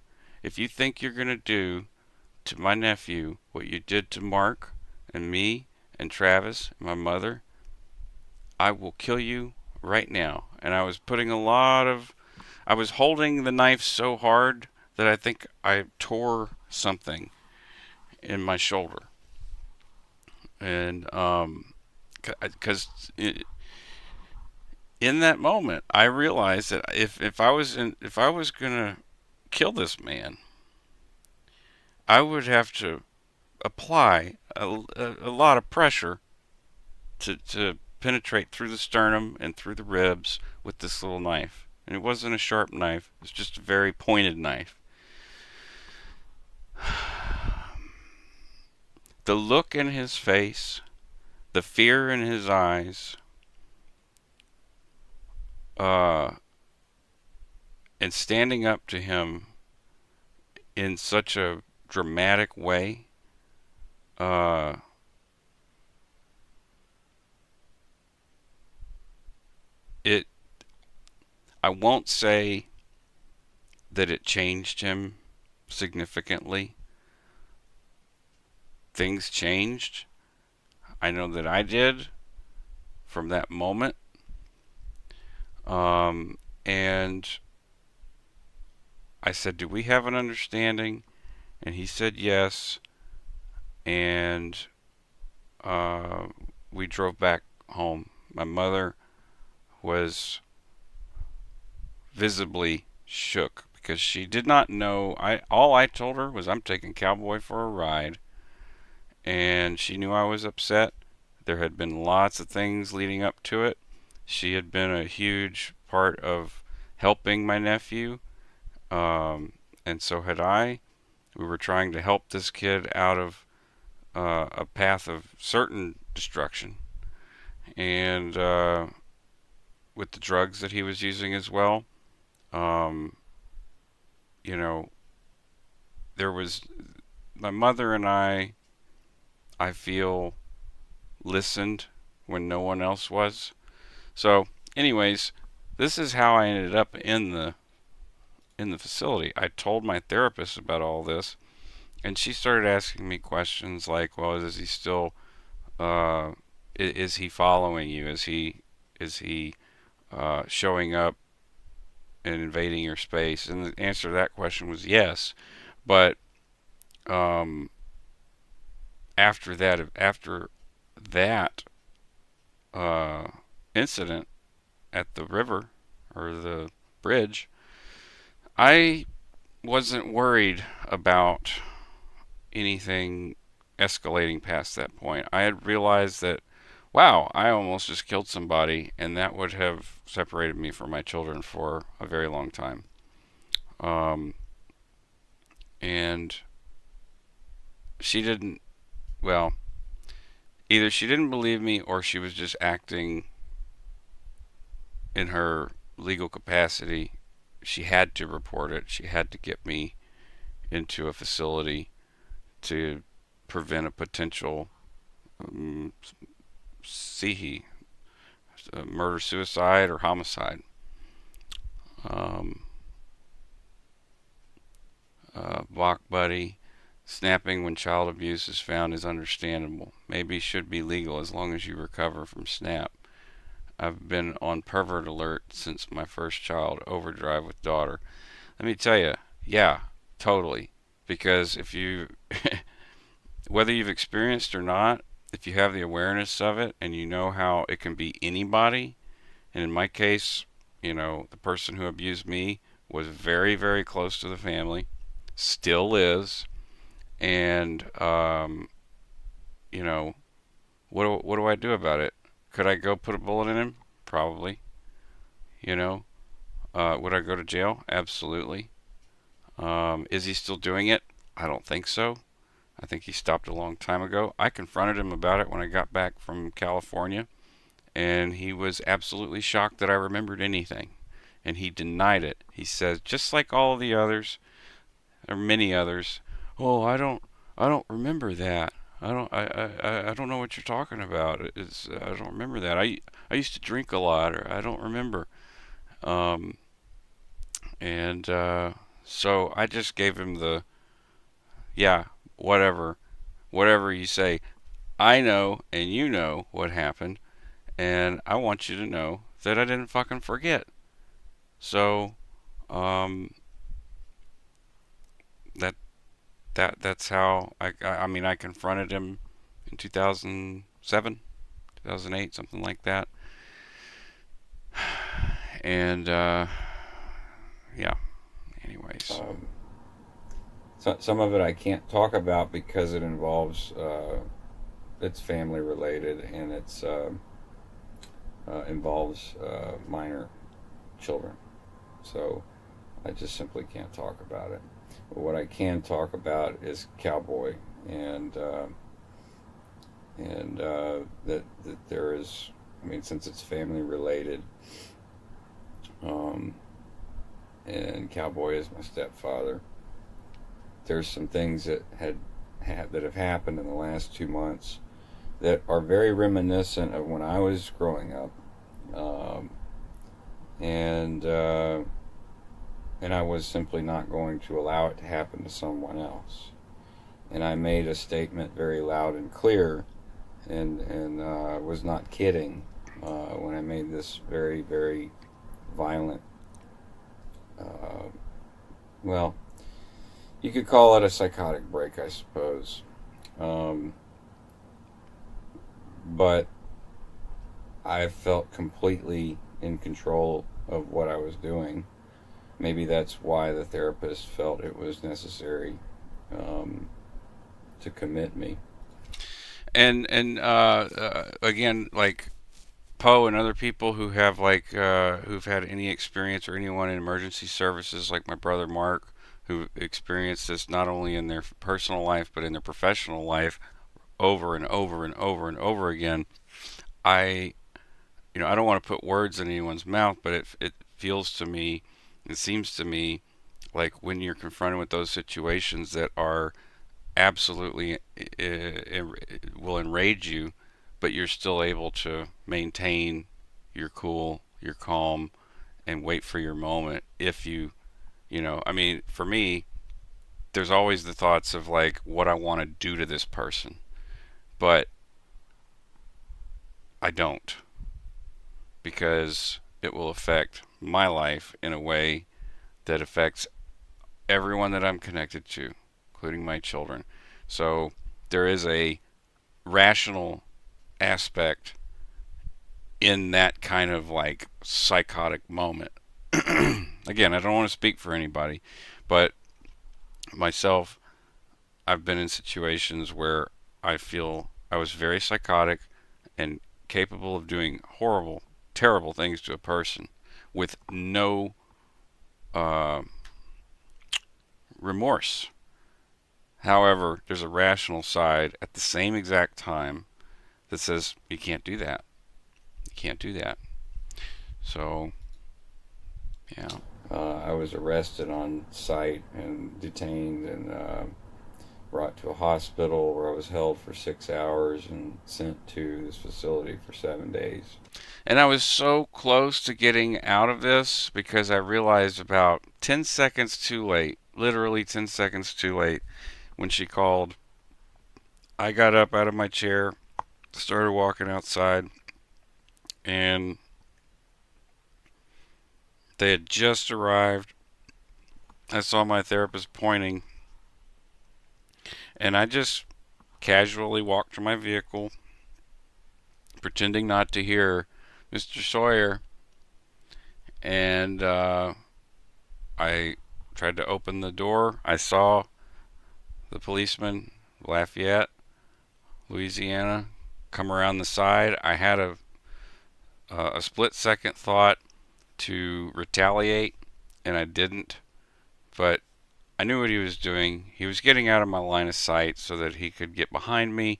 S1: If you think you're gonna do to my nephew what you did to Mark and me and Travis and my mother, I will kill you right now." And I was holding the knife so hard that I think I tore something in my shoulder. And, because in that moment, I realized that if I was gonna kill this man, I would have to apply a lot of pressure to penetrate through the sternum and through the ribs with this little knife. And it wasn't a sharp knife, it was just a very pointed knife. The look in his face, the fear in his eyes, uh, and standing up to him in such a dramatic way, uh, it I won't say that it changed him significantly. things changed. I know that I did from that moment. And I said, "Do we have an understanding?" And he said yes. And uh, we drove back home. My mother was visibly shook because she did not know. All I told her was I'm taking Cowboy for a ride, and she knew I was upset. There had been lots of things leading up to it. She had been a huge part of helping my nephew, and so had I. We were trying to help this kid out of a path of certain destruction, and with the drugs that he was using as well. Um, you know, there was my mother and I feel, listened when no one else was. So, anyways, this is how I ended up in the facility. I told my therapist about all this, and she started asking me questions like, "Well, is he still? Is he following you? Is he showing up and invading your space?" And the answer to that question was yes. But um, after that uh, incident at the river or the bridge, I wasn't worried about anything escalating past that point. I had realized that, wow, I almost just killed somebody, and that would have separated me from my children for a very long time. Um, and she didn't, well, either she didn't believe me or she was just acting in her legal capacity. She had to report it. She had to get me into a facility to prevent a potential SIHI, murder, suicide, or homicide. Um, Block buddy. Snapping when child abuse is found is understandable. Maybe should be legal as long as you recover from snap. I've been on pervert alert since my first child. Overdrive with daughter. Let me tell you, yeah, totally. Because if you, whether you've experienced or not, if you have the awareness of it and you know how it can be anybody, and in my case, the person who abused me was very, very close to the family, still is, and you know, what do I do about it? Could I go put a bullet in him? Probably. You know, would I go to jail? Absolutely. Is he still doing it? I don't think so. I think he stopped a long time ago. I confronted him about it when I got back from California, and he was absolutely shocked that I remembered anything. And he denied it. He says, just like all the others, or many others, "Oh, I don't remember that. I don't know what you're talking about. I don't remember that. I used to drink a lot, or I don't remember." Um, and so I just gave him the, yeah, whatever you say. I know and you know what happened, and I want you to know that I didn't fucking forget. So, um, that that's how I mean, I confronted him in 2007, 2008, something like that. And yeah, anyways.
S2: Um, some of it I can't talk about because it involves it's family related, and it's involves minor children. So I just simply can't talk about it. But what I can talk about is Cowboy, and that there is. I mean, since it's family related, um, and Cowboy is my stepfather. There's some things that have happened in the last 2 months that are very reminiscent of when I was growing up, um, and and I was simply not going to allow it to happen to someone else. and I made a statement very loud and clear, and was not kidding when I made this very, very violent, uh, well, you could call it a psychotic break, I suppose. Um, but I felt completely in control of what I was doing. Maybe that's why the therapist felt it was necessary um, to commit me.
S1: And again, like Poe and other people who have who've had any experience, or anyone in emergency services, like my brother Mark, who experienced this not only in their personal life but in their professional life over and over and over and over again. I I don't want to put words in anyone's mouth, but it feels to me, it seems to me, like when you're confronted with those situations that are absolutely will enrage you, but you're still able to maintain your cool, your calm, and wait for your moment. If I mean, for me, there's always the thoughts of like what I want to do to this person, but I don't, because it will affect my life in a way that affects everyone that I'm connected to, including my children. So there is a rational aspect in that kind of like psychotic moment. Again, I don't want to speak for anybody, but myself, I've been in situations where I feel I was very psychotic and capable of doing horrible, terrible things to a person with no uh, remorse. However, there's a rational side at the same exact time that says you can't do that. You can't do that. So, yeah.
S2: I was arrested on site and detained and brought to a hospital where I was held for 6 hours and sent to this facility for 7 days.
S1: And I was so close to getting out of this because I realized about 10 seconds too late, literally 10 seconds too late, when she called. I got up out of my chair, started walking outside, and they had just arrived. I saw my therapist pointing, and I just casually walked to my vehicle, pretending not to hear Mr. Sawyer, and I tried to open the door. I saw the policeman, Lafayette, Louisiana, come around the side. I had a split second thought to retaliate, and I didn't. But I knew what he was doing. He was getting out of my line of sight so that he could get behind me,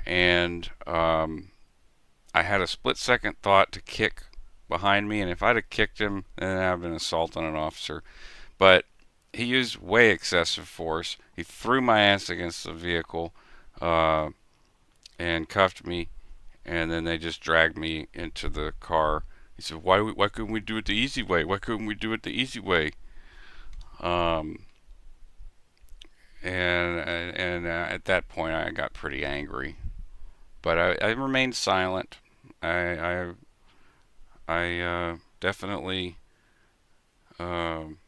S1: and I had a split second thought to kick behind me, and if I'd have kicked him, then I'd have been assault on an officer. But he used way excessive force. He threw my ass against the vehicle uh, and cuffed me, and then they just dragged me into the car. He said, "Why couldn't we do it the easy way? Why couldn't we do it the easy way?" Um, and at that point, I got pretty angry, but I remained silent. I definitely um,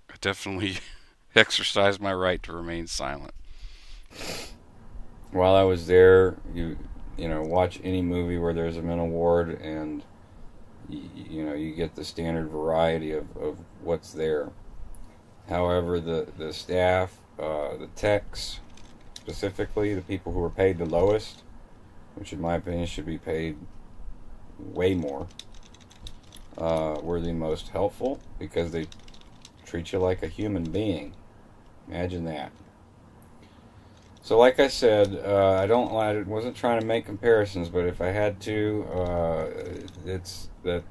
S1: I definitely exercised my right to remain silent.
S2: While I was there, watch any movie where there's a mental ward, and you get the standard variety of what's there. However, the staff, the techs, specifically the people who are paid the lowest, which in my opinion should be paid way more, were the most helpful because they treat you like a human being. Imagine that. So, like I said, I wasn't trying to make comparisons, but if I had to, it's that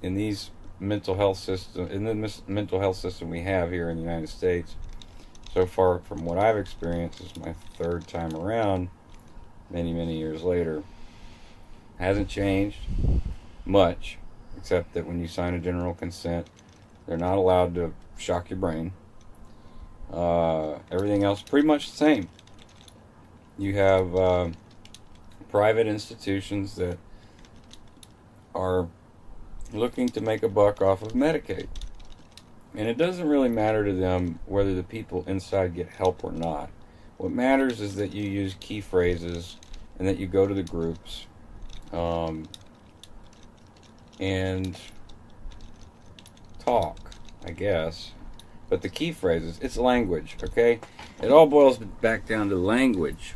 S2: in these mental health system we have here in the United States, so far from what I've experienced, is my third time around, many many years later, hasn't changed much, except that when you sign a general consent, they're not allowed to shock your brain. Everything else pretty much the same. You have private institutions that are looking to make a buck off of Medicaid. And it doesn't really matter to them whether the people inside get help or not. What matters is that you use key phrases and that you go to the groups um, and talk, I guess. But the key phrases, it's language, okay? It all boils back down to language,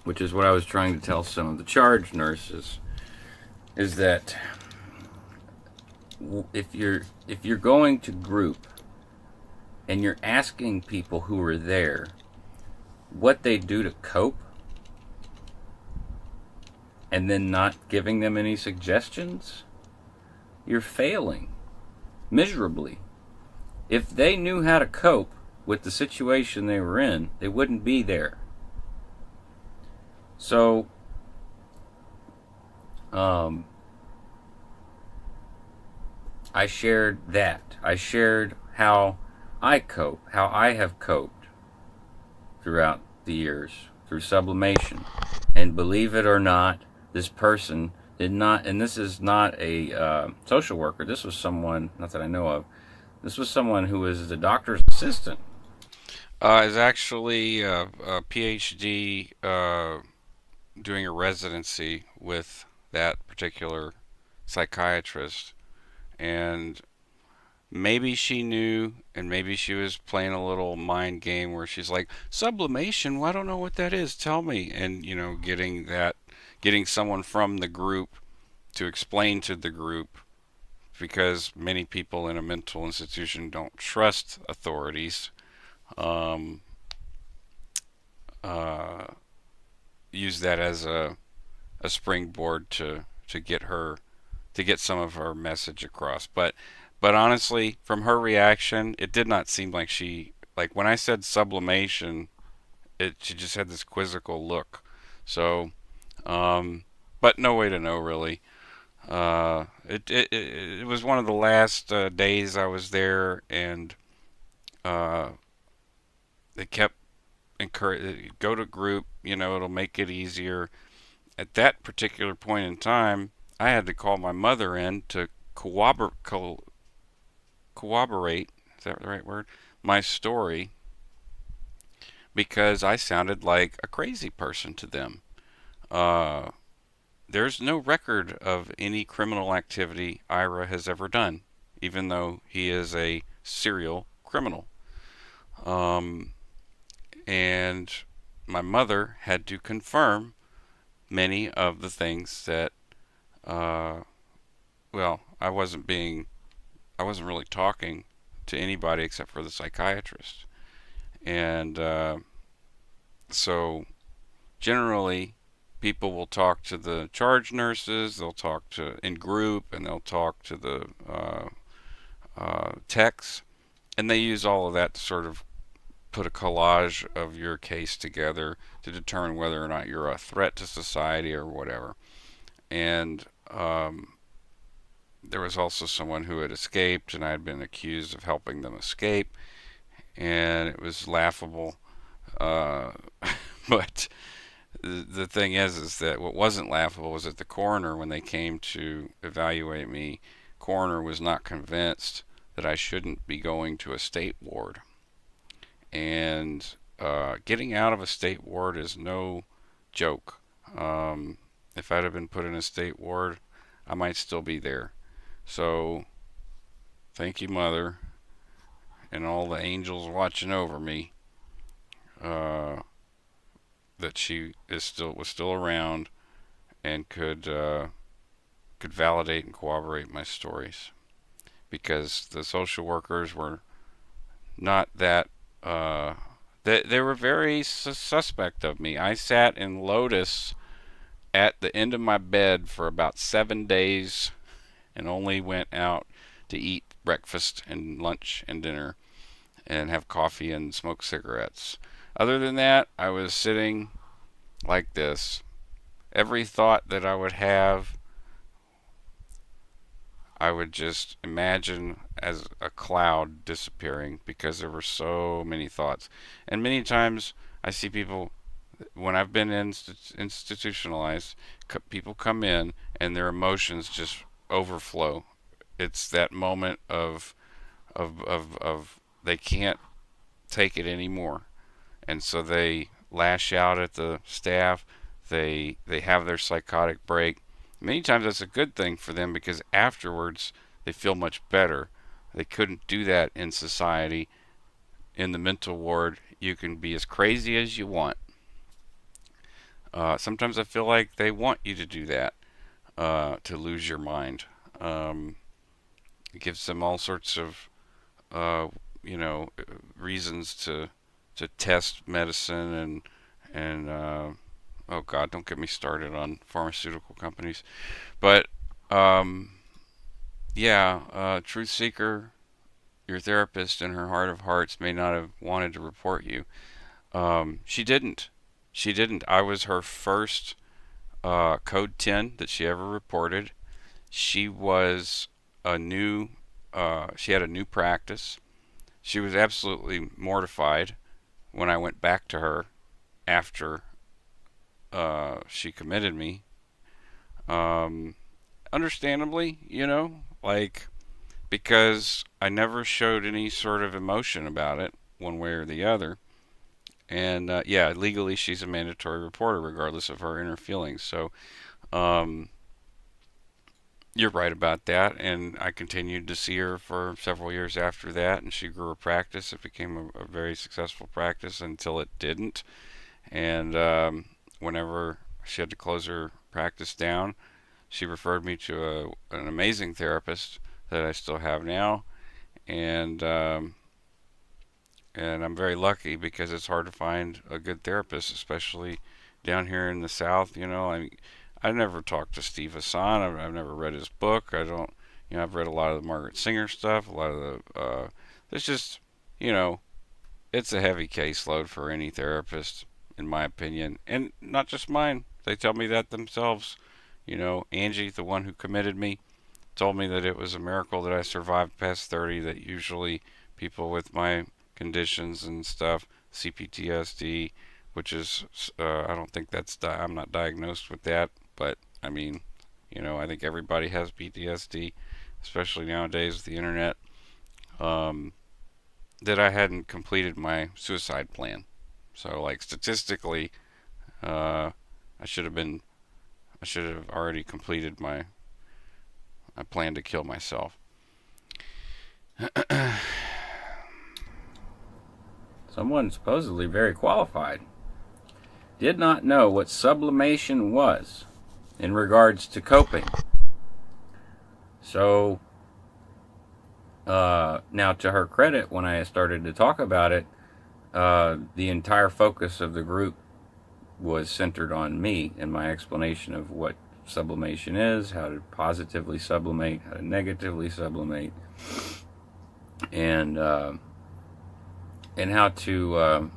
S2: which is what I was trying to tell some of the charge nurses, is that if you're going to group and you're asking people who are there what they do to cope and then not giving them any suggestions, you're failing miserably. If they knew how to cope with the situation they were in, they wouldn't be there. So, I shared that. I shared how I cope, how I have coped throughout the years through sublimation. And believe it or not, this person did not, and this is not a social worker, this was someone, not that I know of, this was someone who was the doctor's assistant.
S1: Is actually a PhD doing a residency with that particular psychiatrist, and maybe she knew, and maybe she was playing a little mind game where she's like, sublimation, well, I don't know what that is, tell me. And getting someone from the group to explain to the group, because many people in a mental institution don't trust authorities, um, uh, use that as a springboard to get her to get some of her message across. But honestly, from her reaction, it did not seem like like when I said sublimation, she just had this quizzical look. So, but no way to know really. It was one of the last days I was there, and uh, they kept encourage go to group. It'll make it easier. At that particular point in time, I had to call my mother in to corroborate, is that the right word? My story, because I sounded like a crazy person to them. Uh, there's no record of any criminal activity Ira has ever done, even though he is a serial criminal. Um, and my mother had to confirm many of the things that, uh, well, I wasn't really talking to anybody except for the psychiatrist. And so generally, people will talk to the charge nurses, they'll talk to in group, and they'll talk to the techs, and they use all of that to sort of put a collage of your case together to determine whether or not you're a threat to society or whatever. And there was also someone who had escaped, and I had been accused of helping them escape, and it was laughable. Uh, but the thing is that what wasn't laughable was that the coroner, when they came to evaluate me, coroner was not convinced that I shouldn't be going to a state ward. And getting out of a state ward is no joke. If I'd have been put in a state ward, I might still be there. So, thank you, Mother, and all the angels watching over me, uh, that she was still around and could validate and corroborate my stories, because the social workers were not that. They were very suspect of me. I sat in Lotus at the end of my bed for about 7 days and only went out to eat breakfast and lunch and dinner and have coffee and smoke cigarettes. Other than that, I was sitting like this. Every thought that I would have, I would just imagine as a cloud disappearing because there were so many thoughts. And many times I see people, when I've been institutionalized, people come in and their emotions just overflow. It's that moment of they can't take it anymore, and so they lash out at the staff. They have their psychotic break. Many times that's a good thing for them because afterwards they feel much better. They couldn't do that in society. In the mental ward, you can be as crazy as you want. Sometimes I feel like they want you to do that, to lose your mind. Um, it gives them all sorts of, uh, reasons to test medicine and oh God, don't get me started on pharmaceutical companies. But um, yeah, truth seeker, your therapist in her heart of hearts may not have wanted to report you. She didn't. She didn't. I was her first code 10 that she ever reported. She was a new. She had a new practice. She was absolutely mortified when I went back to her after she committed me. Um, Understandably, like because I never showed any sort of emotion about it, one way or the other. And yeah, legally she's a mandatory reporter, regardless of her inner feelings. So um, you're right about that. And I continued to see her for several years after that, and she grew a practice. It became a very successful practice until it didn't. And whenever she had to close her practice down, she referred me to an amazing therapist that I still have now, and and I'm very lucky because it's hard to find a good therapist, especially down here in the South. I never talked to Steve Hassan. I've never read his book. I don't, I've read a lot of the Margaret Singer stuff. A lot of the, it's just, you know, it's a heavy caseload for any therapist, in my opinion, and not just mine. They tell me that themselves. Angie, the one who committed me, told me that it was a miracle that I survived past 30. That usually people with my conditions and stuff, CPTSD, which is I don't think I'm not diagnosed with that, but I mean, I think everybody has PTSD, especially nowadays with the internet. Um, that I hadn't completed my suicide plan. So like statistically, uh, I should have been I should have already completed my plan to kill myself.
S2: Someone supposedly very qualified did not know what sublimation was in regards to coping. So, now to her credit, when I started to talk about it, the entire focus of the group was centered on me and my explanation of what sublimation is, how to positively sublimate, how to negatively sublimate, and how to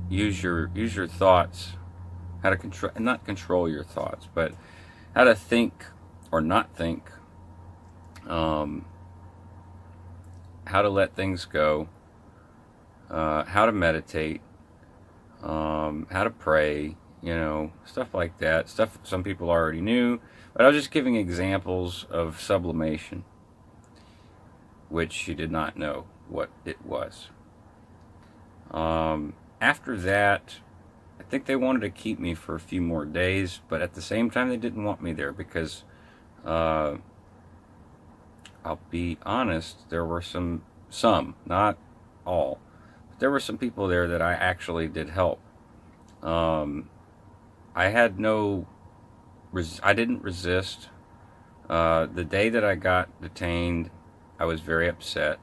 S2: use your thoughts, how to not control your thoughts, but how to think or not think, how to let things go, how to meditate, how to pray, stuff like that. Stuff some people already knew, but I was just giving examples of sublimation, which she did not know what it was. After that, I think they wanted to keep me for a few more days, but at the same time, they didn't want me there because, I'll be honest, there were some, not all, but there were some people there that I actually did help. I had no, I didn't resist. The day that I got detained, I was very upset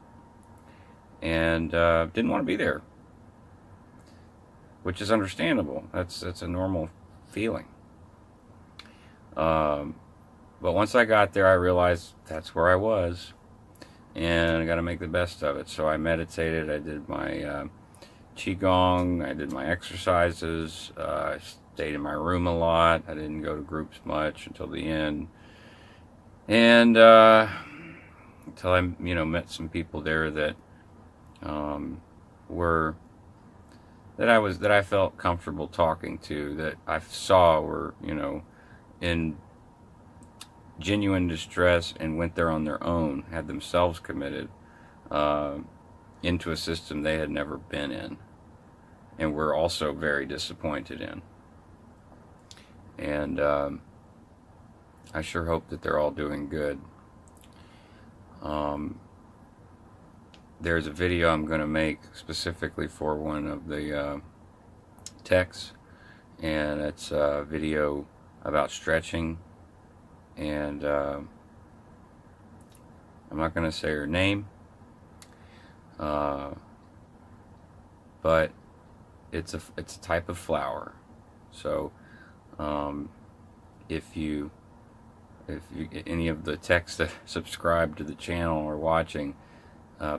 S2: and didn't want to be there, which is understandable. That's a normal feeling. But once I got there, I realized that's where I was, and I got to make the best of it. So I meditated. I did my qigong. I did my exercises. I stayed in my room a lot. I didn't go to groups much until the end. And until I, met some people there that were that I felt comfortable talking to, that I saw were, in genuine distress and went there on their own, had themselves committed uh, into a system they had never been in, and were also very disappointed in. And I sure hope that they're all doing good. There's a video I'm going to make specifically for one of the techs, and it's a video about stretching, and I'm not going to say her name, but it's a type of flower. So if you any of the techs that subscribe to the channel are watching,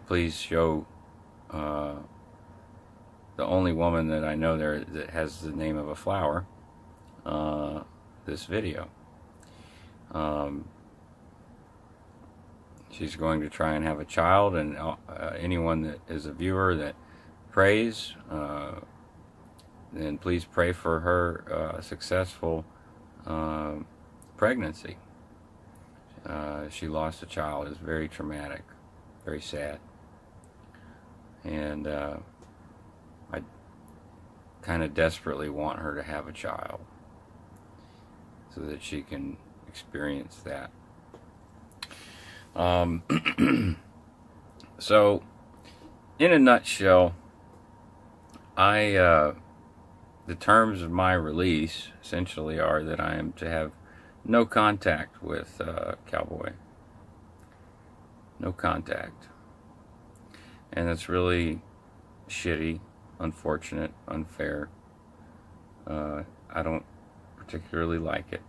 S2: please show the only woman that I know there that has the name of a flower this video. She's going to try and have a child, and anyone that is a viewer that prays, then please pray for her successful pregnancy. She lost a child. It's very traumatic, very sad, and I kind of desperately want her to have a child so that she can experience that. So, in a nutshell, the terms of my release essentially are that I am to have no contact with Cowboy. No contact. And it's really shitty, unfortunate, unfair. I don't particularly like it.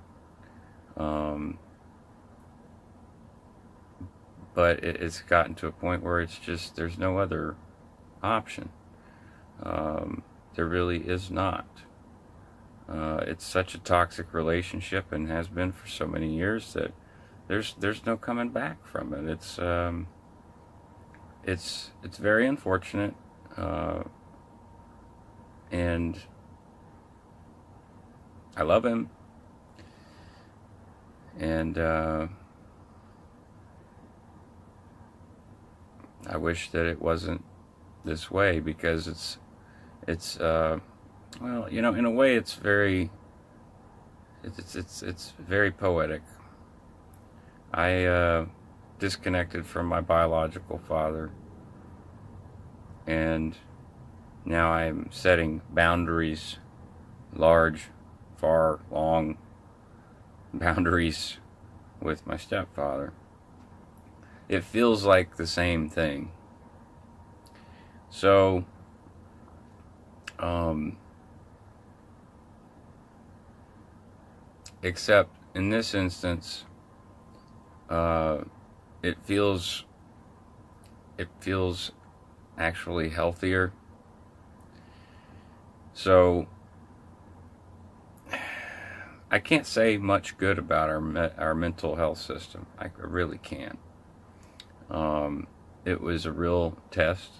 S2: But it's gotten to a point where it's just, there's no other option. There really is not. It's such a toxic relationship, and has been for so many years, that there's no coming back from it. It's very unfortunate, and I love him, and I wish that it wasn't this way, because it's well, in a way, it's very poetic. I disconnected from my biological father, and now I'm setting boundaries, large, far, long boundaries with my stepfather. It feels like the same thing. So, except in this instance, it feels actually healthier. So I can't say much good about our mental health system. I really can't. It was a real test.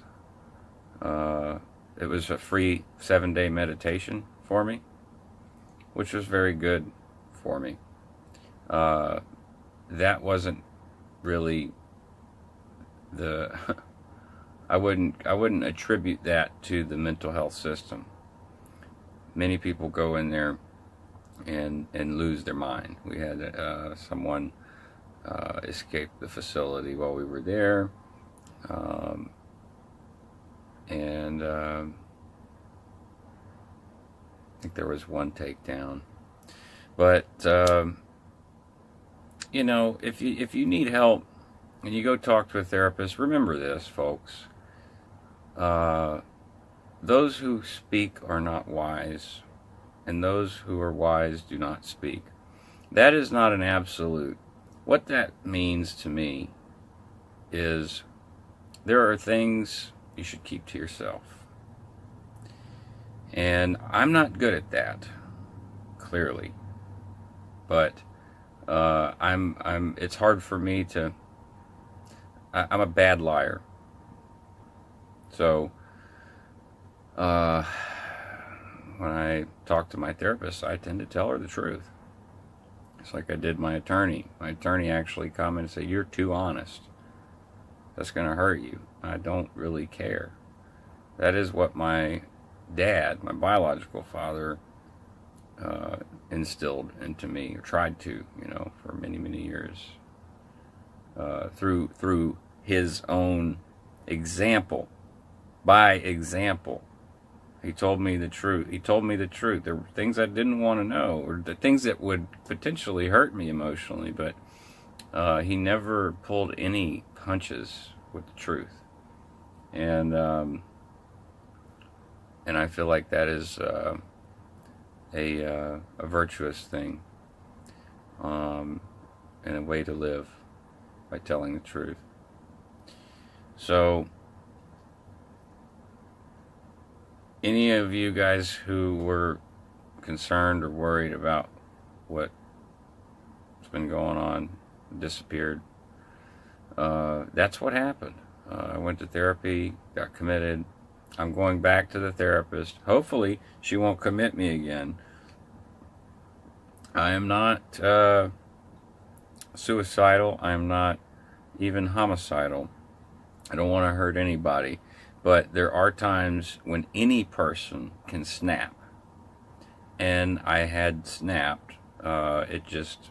S2: It was a free 7-day meditation for me, which was very good for me. That wasn't really the I wouldn't attribute that to the mental health system. Many people go in there and lose their mind. We had someone escape the facility while we were there, and I think there was one takedown. But if you need help and you go talk to a therapist, remember this, folks. Those who speak are not wise, and those who are wise do not speak. That is not an absolute. What that means to me is there are things you should keep to yourself. And I'm not good at that, clearly. But It's hard for me to. I'm a bad liar. So, uh, when I talk to my therapist, I tend to tell her the truth. It's like I did my attorney. My attorney actually commented and said, "You're too honest. That's going to hurt you." I don't really care. That is what my dad, my biological father, instilled into me, or tried to, for many, many years, through his own example. By example, he told me the truth. He told me the truth. There were things I didn't want to know, or the things that would potentially hurt me emotionally, but he never pulled any punches with the truth. And I feel like that is a virtuous thing, and a way to live, by telling the truth. So, any of you guys who were concerned or worried about what's been going on, disappeared, that's what happened. I went to therapy, got committed. I'm going back to the therapist. Hopefully, she won't commit me again. I am not suicidal. I am not even homicidal. I don't want to hurt anybody. But there are times when any person can snap. And I had snapped. It just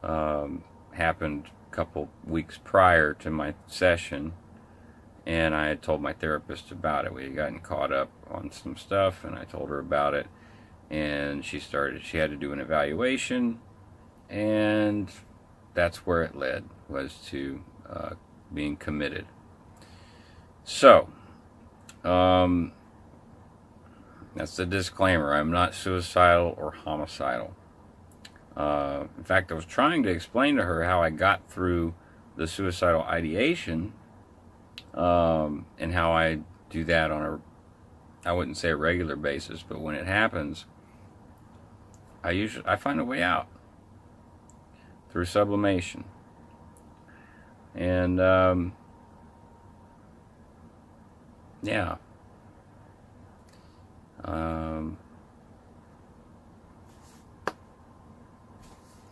S2: happened a couple weeks prior to my session. And I had told my therapist about it. We had gotten caught up on some stuff, and I told her about it. And she had to do an evaluation. And that's where it led, was to being committed. So, that's the disclaimer. I'm not suicidal or homicidal. In fact, I was trying to explain to her how I got through the suicidal ideation, and how I do that on I wouldn't say a regular basis, but when it happens, I find a way out through sublimation. And yeah.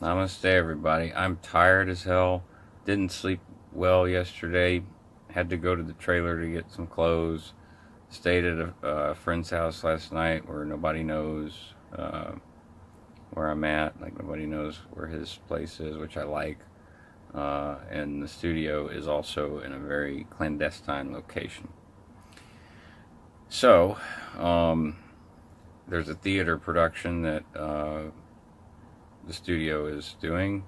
S2: Namaste, everybody. I'm tired as hell. Didn't sleep well yesterday. Had to go to the trailer to get some clothes. Stayed at a friend's house last night where nobody knows where I'm at. Like, nobody knows where his place is, which I like. And the studio is also in a very clandestine location. So, there's a theater production that the studio is doing,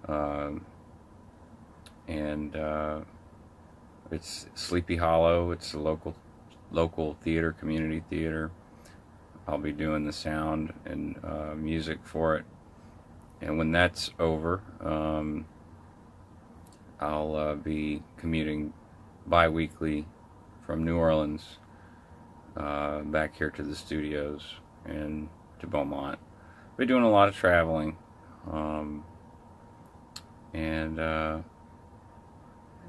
S2: and it's Sleepy Hollow. It's a local theater, community theater. I'll be doing the sound and music for it, and when that's over, I'll be commuting bi-weekly from New Orleans back here to the studios and to Beaumont. Been doing a lot of traveling, and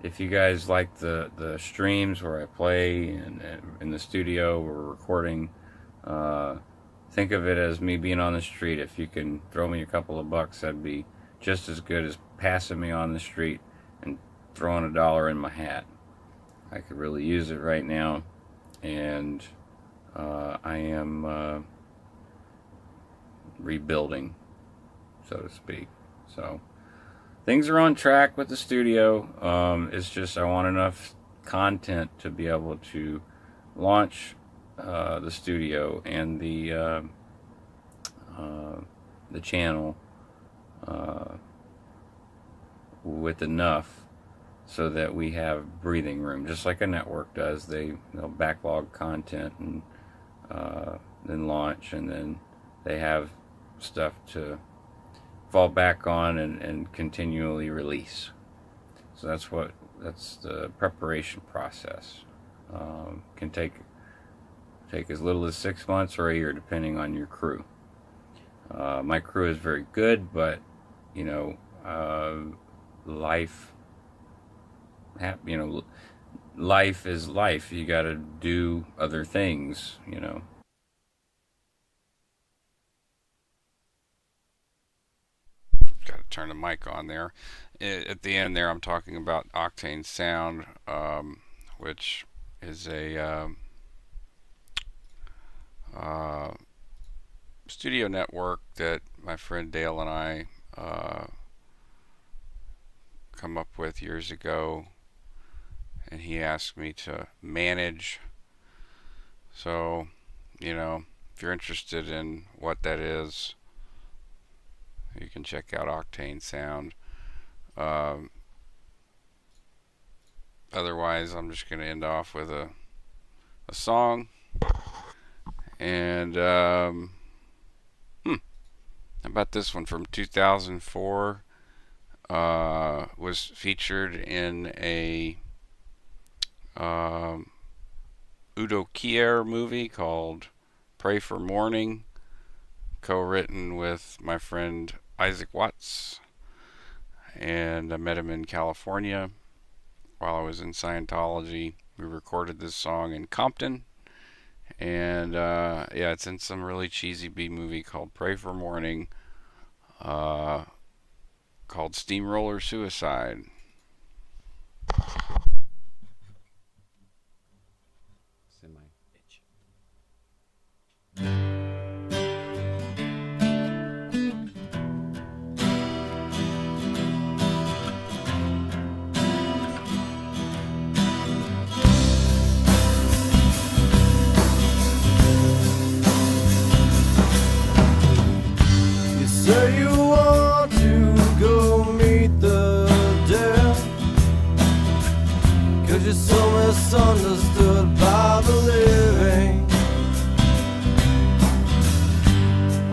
S2: if you guys like the streams where I play and in the studio we're recording, think of it as me being on the street. If you can throw me a couple of bucks, that'd be just as good as passing me on the street and throwing $1 in my hat. I could really use it right now, and I am rebuilding, so to speak. So things are on track with the studio. It's just I want enough content to be able to launch the studio and the channel with enough so that we have breathing room, just like a network does. They'll backlog content and then launch, and then they have stuff to fall back on and continually release. So that's the preparation process. Can take as little as 6 months or a year, depending on your crew. My crew is very good, but you know, life, you know, life is life. You got to do other things, you know.
S1: Got to turn the mic on there. At the end there, I'm talking about Octane Sound, which is a uh, studio network that my friend Dale and I come up with years ago, and he asked me to manage. So, you know, if you're interested in what that is, you can check out Octane Sound. Um, Otherwise, I'm just going to end off with a song. And how about this one from 2004? Was featured in a um, Udo Kier movie called Pray for Morning, co-written with my friend Isaac Watts. And I met him in California while I was in Scientology. We recorded this song in Compton. And yeah, it's in some really cheesy B movie called Pray for Morning, called Steamroller Suicide. Semi bitch.
S3: You say you want to go meet the dead, 'cause you're so misunderstood by the living.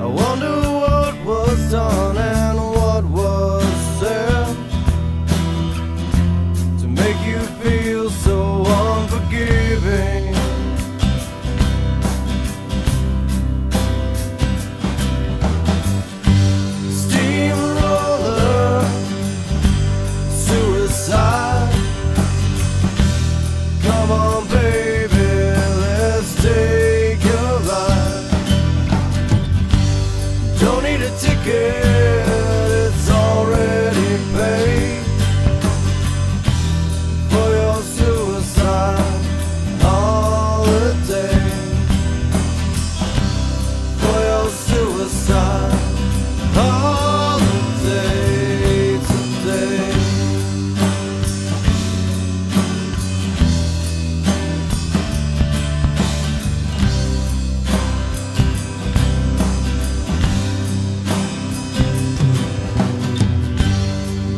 S3: I wonder what was done and what was said to make you feel so unforgiving. Steamroller suicide. Come on, baby, let's take a ride. Don't need a ticket, it's already paid for your suicide holiday. For your suicide holiday today.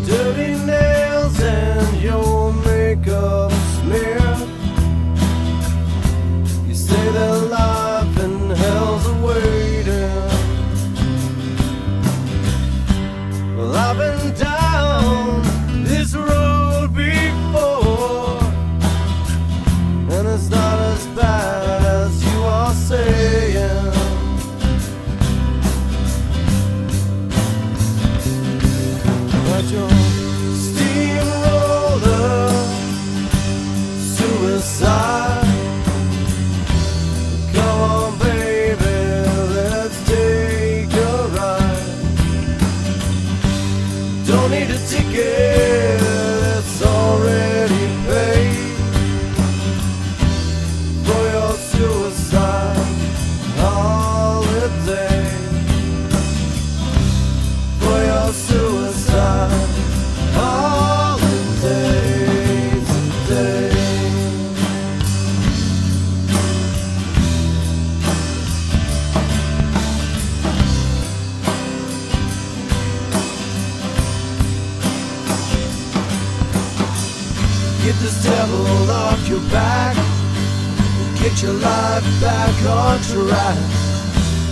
S3: Dirty nails and your makeup smeared. You say that life and hell's awaiting. Well, I've been down this road before, and it's not as bad as you are saying. But your steamroller suicide. Come on, baby, let's take a ride. Don't need a ticket, it's already paid for your suicide holiday. For your suicide holiday today. Get this devil off your back, get your life back on track.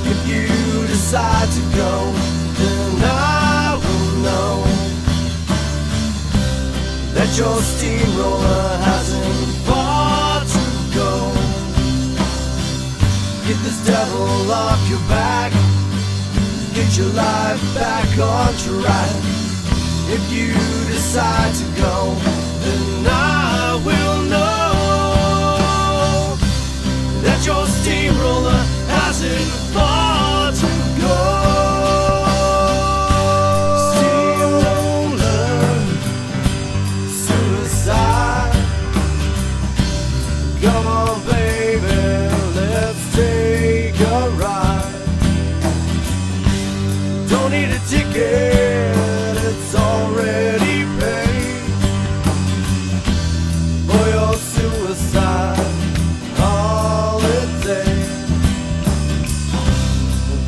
S3: If you decide to go, then I will know that your steamroller hasn't far to go. Get this devil off your back, get your life back on track. If you decide to go, then I will know that your steamroller hasn't far to go. Steamroller, suicide. Come on, baby, let's take a ride. Don't need a ticket, it's already paid for your suicide holiday.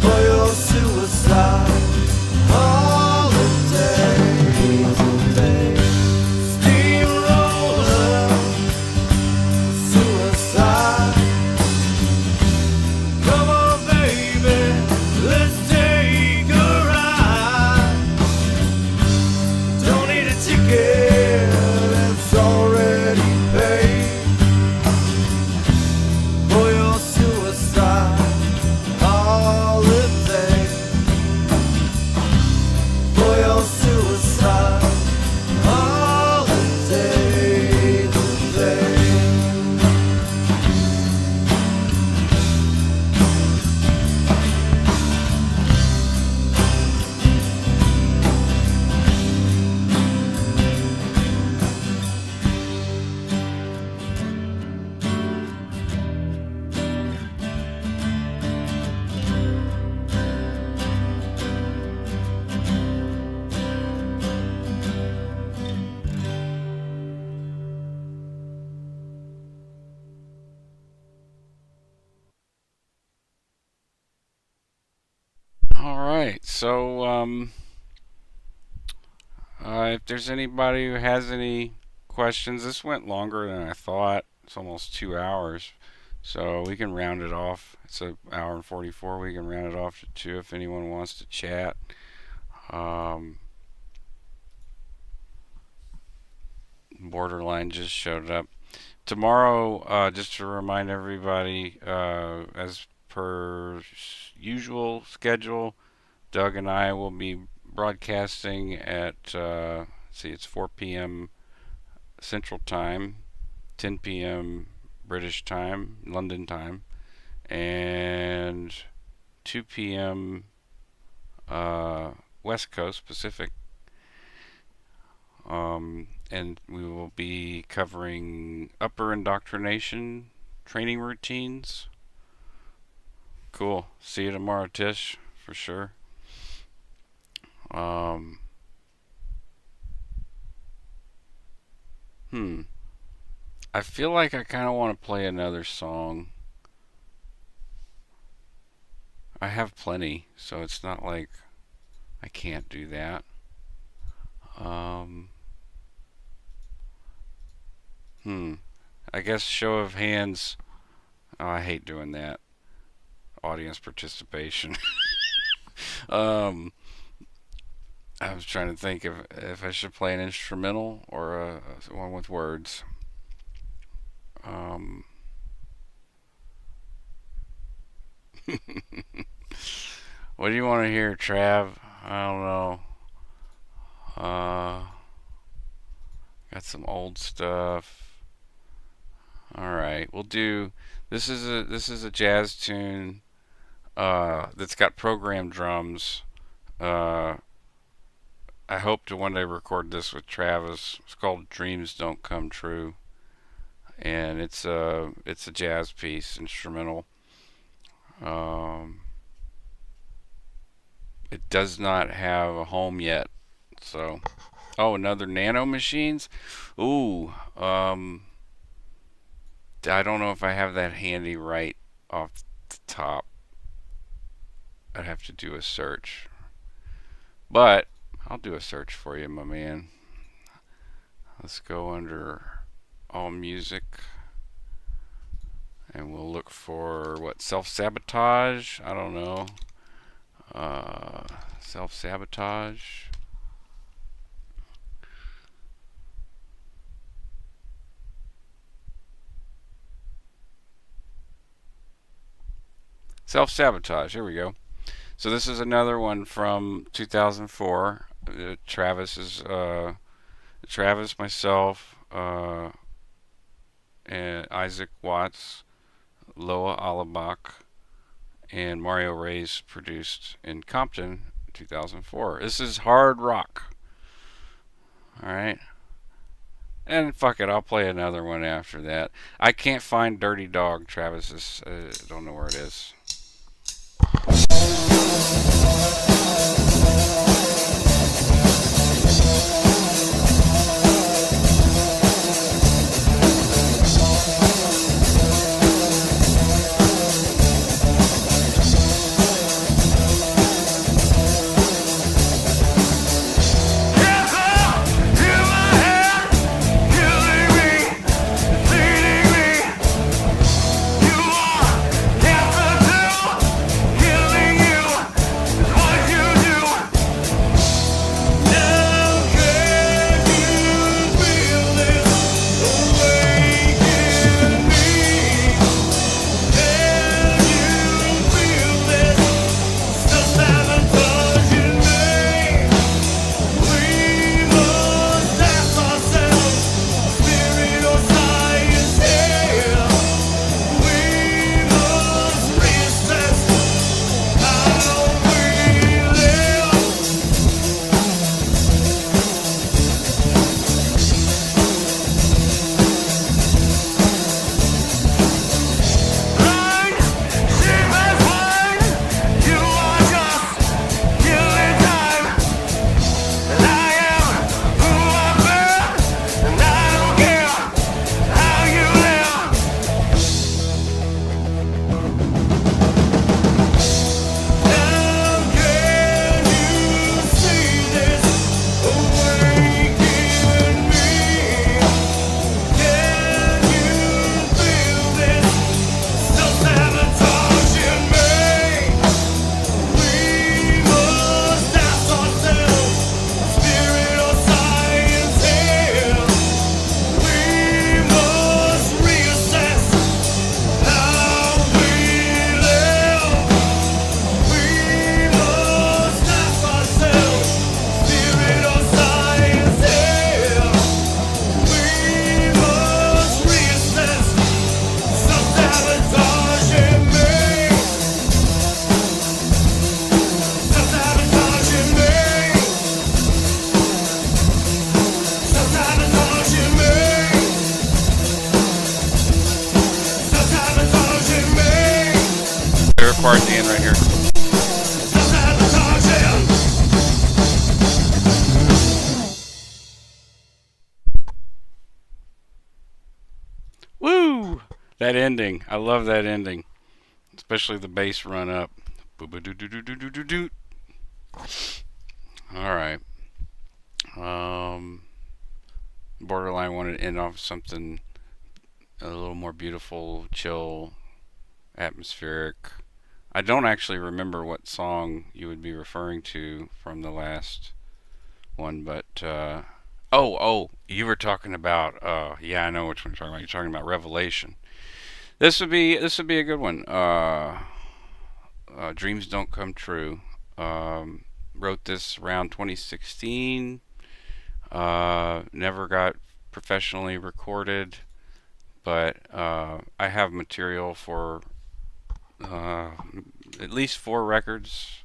S3: For your suicide holiday. Steamroller, suicide. Come on, baby, let's take a ride. Don't need a ticket, it's already paid for your suicide holiday. For your suicide holiday today.
S1: All right. So, if there's anybody who has any questions, this went longer than I thought. It's almost 2 hours. So we can round it off. It's an hour and 44. We can round it off to 2 if anyone wants to chat. Um, Borderline just showed up. Tomorrow, just to remind everybody, as per usual schedule, Doug and I will be broadcasting at, it's 4 p.m. Central Time, 10 p.m. British Time, London Time, and 2 p.m. West Coast Pacific. And we will be covering upper indoctrination training routines. Cool. See you tomorrow, Tish, for sure. I feel like I kind of want to play another song. I have plenty, so it's not like I can't do that. I guess show of hands. Oh, I hate doing that. Audience participation. I was trying to think if I should play an instrumental or one with words. What do you want to hear, Trav? I don't know. Got some old stuff. All right, we'll do. This is a jazz tune that's got programmed drums. I hope to one day record this with Travis. It's called "Dreams Don't Come True," and it's a jazz piece, instrumental. It does not have a home yet, so. Oh, another Nano Machines. Ooh, I don't know if I have that handy right off the top. I'd have to do a search, but I'll do a search for you, my man. Let's go under all music, and we'll look for what, self-sabotage? I don't know. Self-sabotage. Self-sabotage. Here we go. So this is another one from 2004. Travis, myself, and Isaac Watts, Loa Alabak, and Mario Reyes produced in Compton, 2004. This is hard rock. All right. And fuck it, I'll play another one after that. I can't find Dirty Dog, Travis's. Don't know where it is. Favorite part at the end right here. Woo! That ending. I love that ending. Especially the bass run up. Alright. Borderline wanted to end off something a little more beautiful, chill, atmospheric. I don't actually remember what song you would be referring to from the last one, but you were talking about yeah, I know which one you're talking about. You're talking about Revelation. This would be a good one. Dreams Don't Come True. Wrote this around 2016. Never got professionally recorded, but I have material for at least 4 records,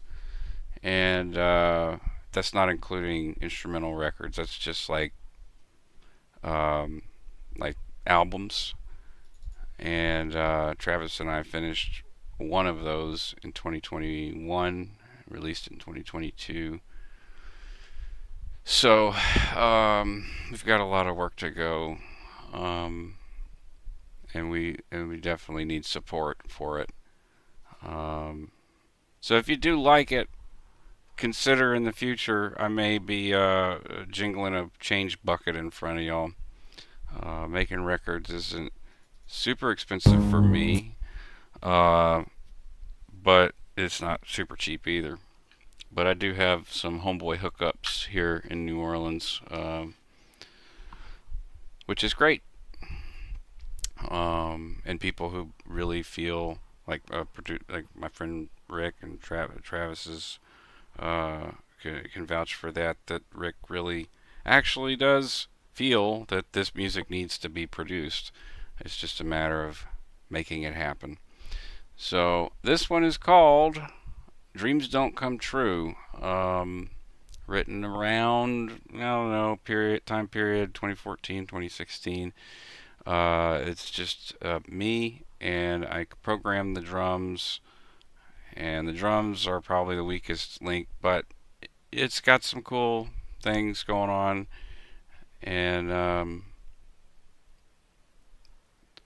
S1: and that's not including instrumental records. That's just like albums. And Travis and I finished one of those in 2021, released in 2022. So we've got a lot of work to go, and we definitely need support for it. So if you do like it, consider in the future I may be jingling a change bucket in front of y'all. Making records isn't super expensive for me, but it's not super cheap either. But I do have some homeboy hookups here in New Orleans, which is great. And people who really feel like my friend Rick and Travis's can vouch for that. That Rick really actually does feel that this music needs to be produced. It's just a matter of making it happen. So this one is called "Dreams Don't Come True." Written around, I don't know, time period 2014, 2016. It's just me, and I program the drums, and the drums are probably the weakest link, but it's got some cool things going on, and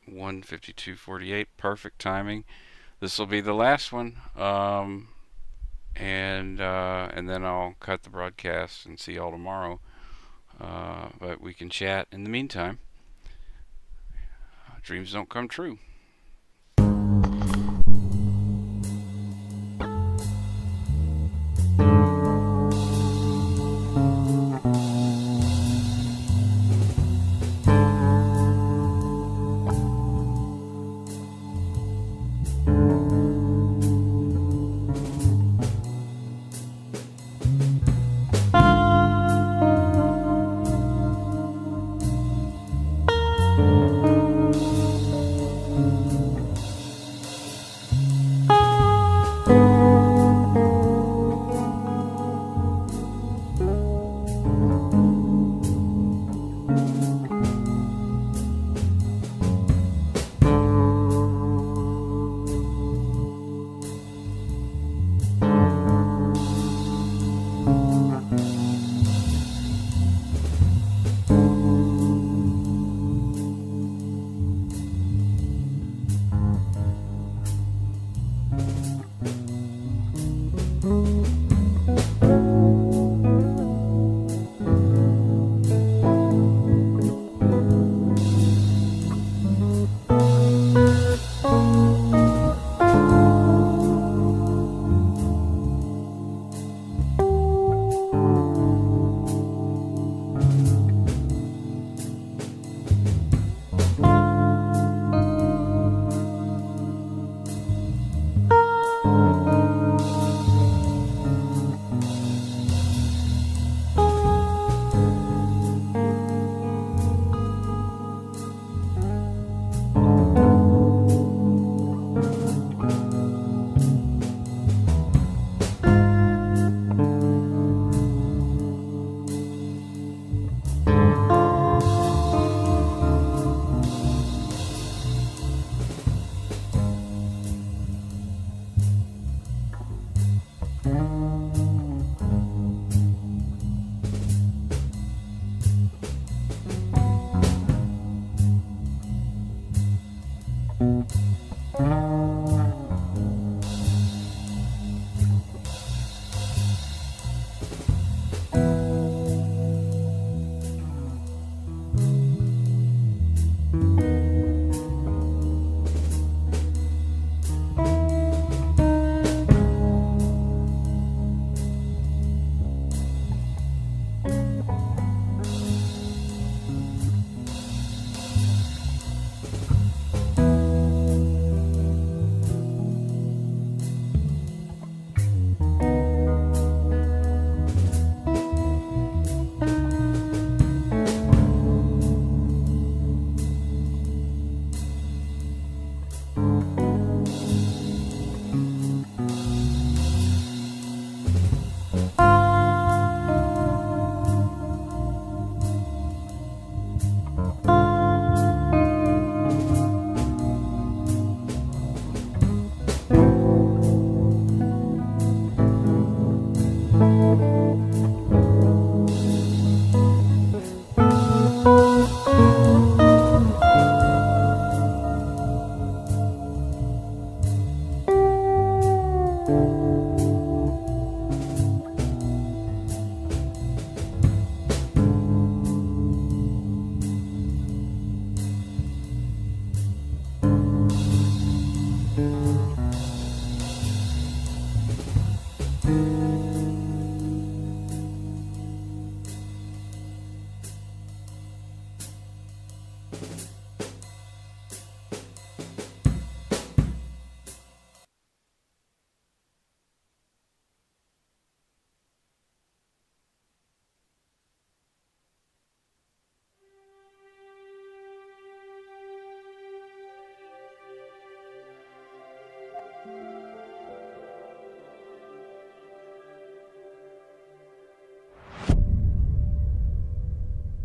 S1: 1:52:48, perfect timing. This will be the last one, and then I'll cut the broadcast and see y'all tomorrow. But we can chat in the meantime. Dreams don't come true.